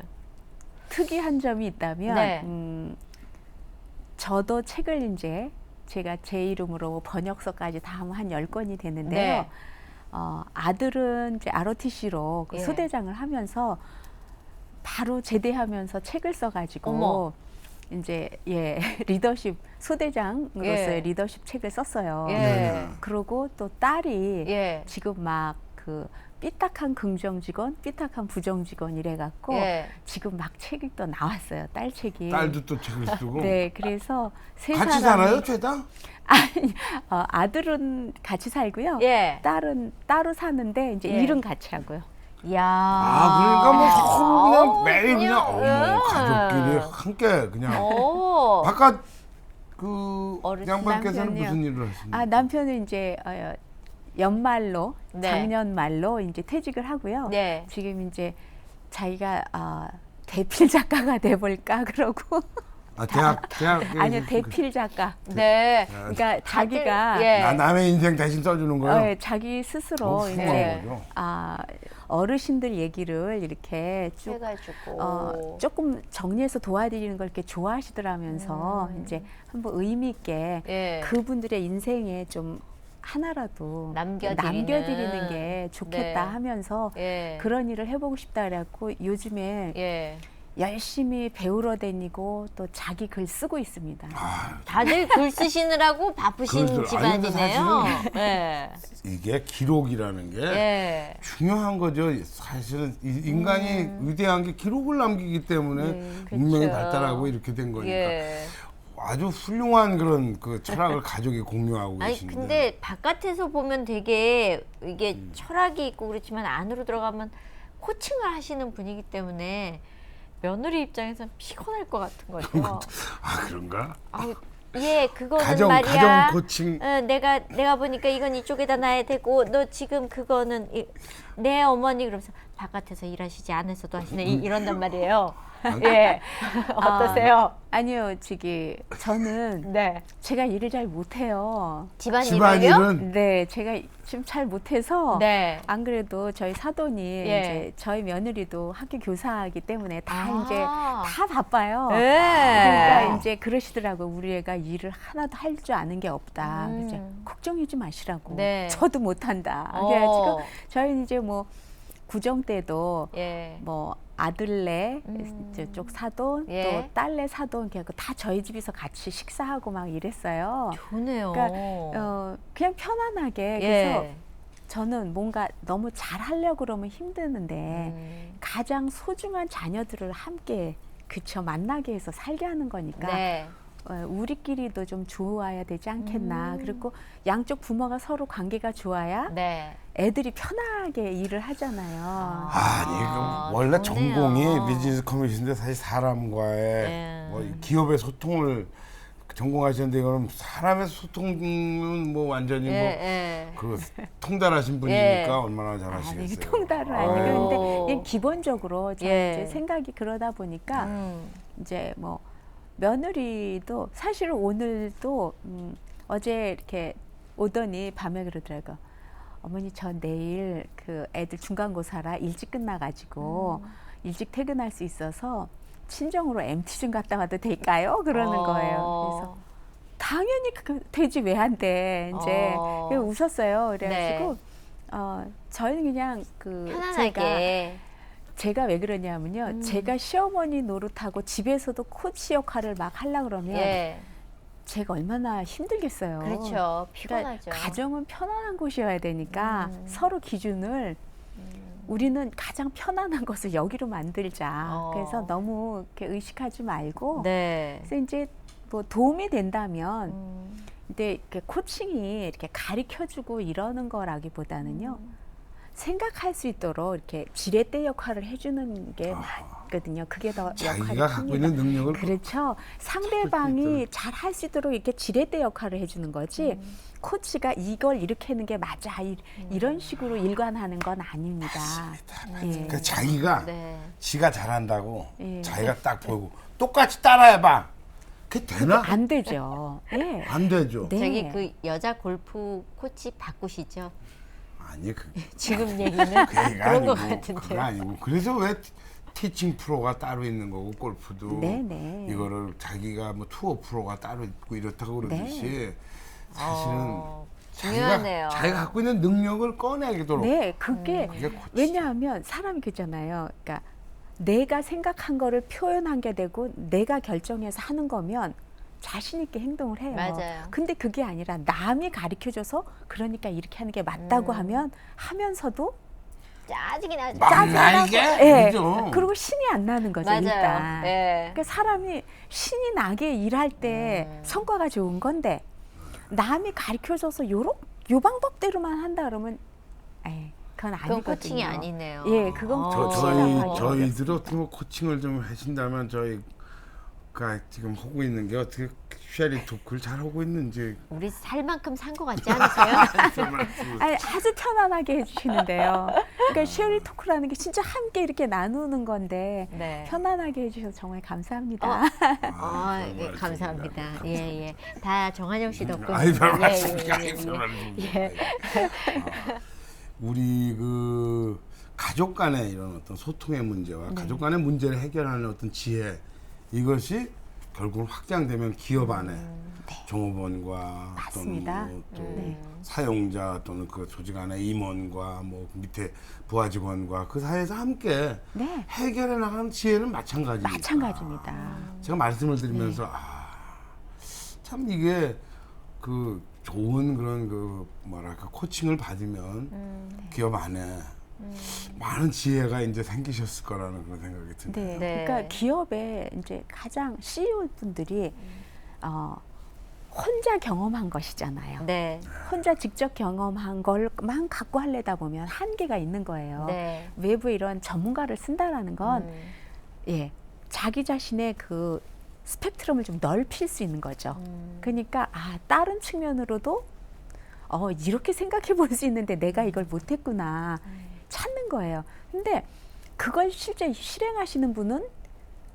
특이한 점이 있다면 네. 저도 책을 이제 제가 제 이름으로 번역서까지 다 하면 한 10권이 되는데요. 네. 아들은 이제 ROTC로 그 예. 소대장을 하면서 바로 제대하면서 책을 써가지고 어머. 이제 리더십 소대장으로서의 예. 리더십 책을 썼어요. 예. 그리고 또 딸이 예. 지금 막 그 삐딱한 긍정 직원, 삐딱한 부정 직원 이래갖고 예. 지금 막 책이 또 나왔어요. 딸 책이. 딸도 또 책을 쓰고 네, 그래서 세 같이 사람이 살아요, 죄다? 아니, 아들은 같이 살고요. 예. 딸은 따로 사는데 이제 예. 일은 같이 하고요. 야. 그러니까 뭐 서로 그냥 아우, 매일 그냥 예. 가족끼리 함께 그냥 오. 바깥 그 어르신 양반께서는 남편이요. 무슨 일을 하십니까? 남편은 이제 연말로 네. 작년 말로 이제 퇴직을 하고요. 네. 지금 이제 자기가 대필 작가가 돼볼까 그러고 대학 아니요 대필 작가. 네. 그러니까 자기가 예. 남의 인생 대신 써주는 거예요. 자기 스스로 훌륭한 이제 거죠. 어르신들 얘기를 이렇게 쭉 해가지고. 조금 정리해서 도와드리는 걸 이렇게 좋아하시더라면서 이제 한번 의미 있게 예. 그분들의 인생에 좀 하나라도 남겨드리는 게 좋겠다 네. 하면서 예. 그런 일을 해보고 싶다 그래갖고 요즘에 예. 열심히 배우러 다니고 또 자기 글 쓰고 있습니다. 다들 글 쓰시느라고 바쁘신 글들. 아니, 근데 집안이네요. 예. 이게 기록이라는 게 예. 중요한 거죠. 사실은 인간이 위대한 게 기록을 남기기 때문에 네, 문명이 그렇죠. 발달하고 이렇게 된 거니까 예. 아주 훌륭한 그런 그 철학을 가족이 공유하고 아니 계신데. 근데 바깥에서 보면 되게 이게 철학이 있고 그렇지만 안으로 들어가면 코칭을 하시는 분이기 때문에 며느리 입장에서는 피곤할 것 같은 거죠. 그런가? 예, 그거는 가정 말이야. 코칭. 내가 보니까 이건 이쪽에다 놔야 되고 너 지금 그거는 내 어머니 그러면서 바깥에서 일하시지 안에서도 하시네 이런단 말이에요. 예, 어떠세요? 아니요, 저는 네, 제가 일을 잘 못해요. 집안일을요? 네, 제가 지금 잘 못해서 네, 안 그래도 저희 사돈이 예. 이제 저희 며느리도 학교 교사이기 때문에 다 아. 이제 다 바빠요. 예. 그러니까 이제 그러시더라고요. 우리 애가 일을 하나도 할 줄 아는 게 없다. 그래서 걱정하지 마시라고. 네. 저도 못한다. 어. 그래가지고 저희는 이제 뭐 구정 때도 예, 뭐 아들네 저쪽 사돈 예. 또 딸네 사돈 그래갖고 다 저희 집에서 같이 식사하고 막 이랬어요. 좋네요. 그러니까 그냥 편안하게 그래서 예. 저는 뭔가 너무 잘하려고 그러면 힘드는데 가장 소중한 자녀들을 함께 만나게 해서 살게 하는 거니까 네, 우리끼리도 좀 좋아야 되지 않겠나. 그리고 양쪽 부모가 서로 관계가 좋아야 네, 애들이 편하게 일을 하잖아요. 아니, 원래 좋네요. 전공이 비즈니스 커뮤니티인데 사실 사람과의 네. 뭐 기업의 소통을 전공하셨는데 이거는 사람의 소통은 뭐 완전히 예. 뭐 그 통달하신 분이니까 예. 얼마나 아니, 잘하시겠어요. 통달은 아유. 아니고 근데 이게 기본적으로 저 예. 이제 생각이 그러다 보니까 음. 이제 뭐 며느리도 사실 오늘도 어제 이렇게 오더니 밤에 그러더라고. 어머니 저 내일 그 애들 중간고사라 일찍 끝나가지고 일찍 퇴근할 수 있어서 친정으로 MT 좀 갔다 와도 될까요? 그러는 거예요. 그래서 당연히 되지 왜 안 돼? 이제 그래서 웃었어요. 그래가지고 저희는 그냥 그 편안하게. 제가 왜 그러냐면요. 제가 시어머니 노릇하고 집에서도 코치 역할을 막 하려 그러면 예. 제가 얼마나 힘들겠어요. 그렇죠. 그러니까 피곤하죠. 가정은 편안한 곳이어야 되니까 서로 기준을 우리는 가장 편안한 것을 여기로 만들자. 그래서 너무 이렇게 의식하지 말고 네. 그래서 이제 뭐 도움이 된다면 근데 이렇게 코칭이 이렇게 가르쳐주고 이러는 거라기보다는요. 생각할 수 있도록 이렇게 지렛대 역할을 해주는 게 맞거든요. 그게 더 역할이 자기가 갖고 있는 큽니다. 능력을 그렇죠. 상대방이 잘 할 수 있도록 이렇게 지렛대 역할을 해주는 거지. 코치가 이걸 이렇게 하는 게 맞아 이런 식으로 일관하는 건 아닙니다. 예. 그러니까 자기가 네. 지가 잘한다고 예. 자기가 딱 보고 똑같이 따라해봐. 그게 되나? 안 되죠. 예. 안 되죠. 네. 저기 그 여자 골프 코치 바꾸시죠. 아니 그 지금 얘기는 얘기가 그런 것 아니고, 같은데요. 그거 아니고 그래서 왜 티칭 프로가 따로 있는 거고 골프도 네네. 이거를 자기가 뭐 투어 프로가 따로 있고 이렇다고 그러듯이 사실은 중요하네요. 자기가 갖고 있는 능력을 꺼내도록 네, 그게 그게 코치. 왜냐하면 사람이 그잖아요. 그러니까 내가 생각한 거를 표현하게 되고 내가 결정해서 하는 거면 자신 있게 행동을 해요. 맞아요. 근데 그게 아니라 남이 가르쳐줘서 그러니까 이렇게 하는 게 맞다고 하면서도 짜증이 나죠. 맞나 이게? 예. 그죠? 그리고 신이 안 나는 거죠. 맞아요. 일단. 예. 그러니까 사람이 신이 나게 일할 때 성과가 좋은 건데 남이 가르쳐줘서 요 방법대로만 한다 그러면 에이, 그건 아니거든요. 그건 코칭이 아니네요. 예, 그건 저희들 어떻게 뭐 코칭을 좀 하신다면 저희가 지금 하고 있는 게 어떻게 쉐리 토크를 잘 하고 있는지 우리 살 만큼 산 것 같지 않으세요? 아니, 아주 편안하게 해주시는데요. 그러니까 쉐리 토크라는 게 진짜 함께 이렇게 나누는 건데 네. 편안하게 해주셔서 정말 감사합니다. 예, 감사합니다. 예, 예. 다 정한영 씨 덕분에. 아이 별 예, 말씀이야. 예, 예, 예. 예. 우리 그 가족 간의 이런 어떤 소통의 문제와 가족 간의 문제를 해결하는 어떤 지혜 이것이 결국은 확장되면 기업 안에 종업원과 맞습니다. 또는 또 네. 사용자 또는 그 조직 안에 임원과 뭐 밑에 부하 직원과 그 사이에서 함께 네. 해결해 나가는 지혜는 마찬가지입니다. 마찬가지입니다. 제가 말씀을 드리면서 참 이게 그 좋은 그런 그 뭐랄까 코칭을 받으면 기업 안에 많은 지혜가 이제 생기셨을 거라는 그런 생각이 드네요. 네. 네. 그러니까 기업의 이제 가장 CEO 분들이 혼자 경험한 것이잖아요. 네. 혼자 직접 경험한 걸만 갖고 하려다 보면 한계가 있는 거예요. 네. 외부 이런 전문가를 쓴다라는 건 예, 자기 자신의 그 스펙트럼을 좀 넓힐 수 있는 거죠. 그러니까 다른 측면으로도 이렇게 생각해 볼 수 있는데 내가 이걸 못했구나 찾는 거예요. 근데 그걸 실제 실행하시는 분은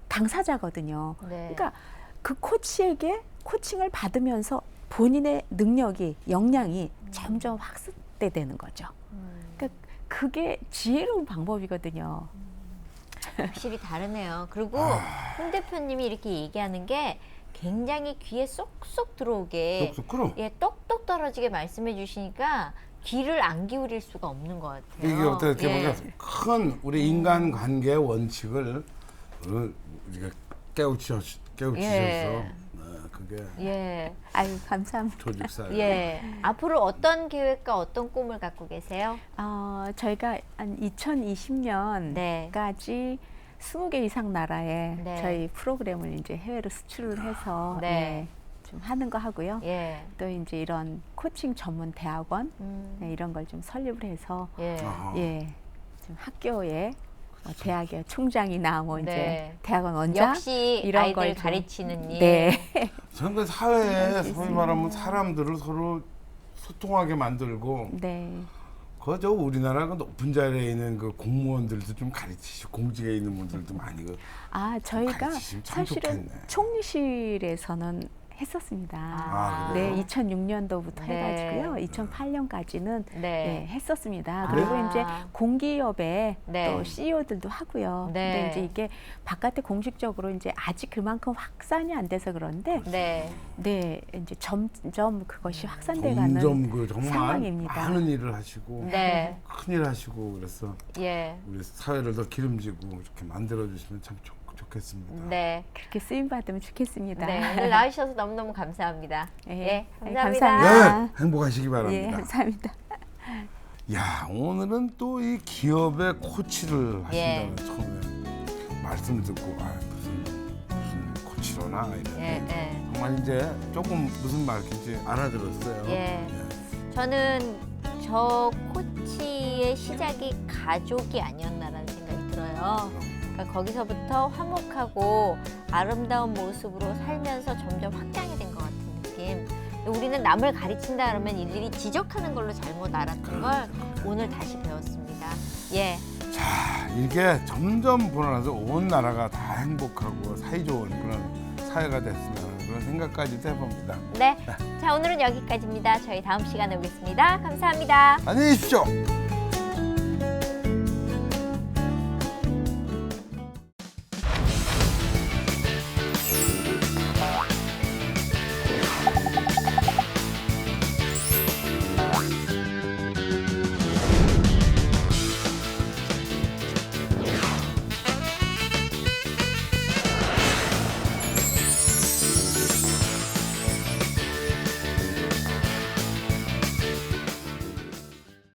당사자거든요. 네. 그러니까 그 코치에게 코칭을 받으면서 본인의 능력이 역량이 점점 확대되는 거죠. 그러니까 그게 지혜로운 방법이거든요. 확실히 다르네요. 그리고 홍 대표님이 이렇게 얘기하는 게 굉장히 귀에 쏙쏙 들어오게 쏙쏙 예, 똑똑 떨어지게 말씀해 주시니까 귀를 안 기울일 수가 없는 것 같아요. 이게 어떻게 예. 보면 큰 우리 인간 관계의 원칙을 우리가 깨우치셔서 예. 그게 예. 아유 감사합니다. 조직 사회. 예. 앞으로 어떤 계획과 어떤 꿈을 갖고 계세요? 저희가 한 2020년까지 네. 20개 이상 나라에 네. 저희 프로그램을 이제 해외로 수출을 해서 네. 좀 하는 거 하고요. 예. 또 이제 이런 코칭 전문 대학원 네, 이런 걸 좀 설립을 해서 예. 아하. 예, 좀 학교에 대학의 총장이나 뭐 이제 네. 대학원 원장 역시 이런 아이들 걸 좀- 가르치는 일. 네. 저는 그 사회에 소위 말하면 사람들을 서로 소통하게 만들고 네. 그저 우리나라 그 높은 자리에 있는 그 공무원들도 좀 가르치시고 공직에 있는 분들도 많이 그 아, 저희가 가르치시면 참 사실은 좋겠네. 총리실에서는 했었습니다. 아, 네, 그래요? 2006년도부터 네. 해가지고요. 2008년까지는 네. 했었습니다. 그래요? 그리고 이제 아. 공기업의 네. 또 CEO들도 하고요. 네. 근데 이제 이게 바깥에 공식적으로 이제 아직 그만큼 확산이 안 돼서 그런데 네. 네, 이제 점점 그것이 확산돼가는 점점 그 정말 상황입니다. 많은 일을 하시고 네. 큰일 하시고 그래서 예. 우리 사회를 더 기름지고 이렇게 만들어 주시면 참 좋겠습니다. 네. 그렇게 쓰임 받으면 좋겠습니다. 네. 오늘 나와주셔서 너무너무 감사합니다. 네. 예. 네, 감사합니다. 감사합니다. 네, 행복하시기 예, 바랍니다. 감사합니다. 야, 오늘은 또 이 기업의 코치를 예. 하신다는 처음에 말씀 듣고 무슨 코치로나 이랬는데 예. 예. 정말 이제 조금 무슨 말인지 알아들었어요. 예. 저는 저 코치의 시작이 가족이 아니었나라는 생각이 들어요. 그러니까 거기서부터 화목하고 아름다운 모습으로 살면서 점점 확장이 된 것 같은 느낌. 우리는 남을 가르친다 그러면 일일이 지적하는 걸로 잘못 알았던 걸 오늘 다시 배웠습니다. 예. 자, 이게 점점 불어나서 온 나라가 다 행복하고 사이좋은 그런 사회가 됐으면 하는 그런 생각까지도 해봅니다. 네. 자, 오늘은 여기까지입니다. 저희 다음 시간에 오겠습니다. 감사합니다. 안녕히 계십시오.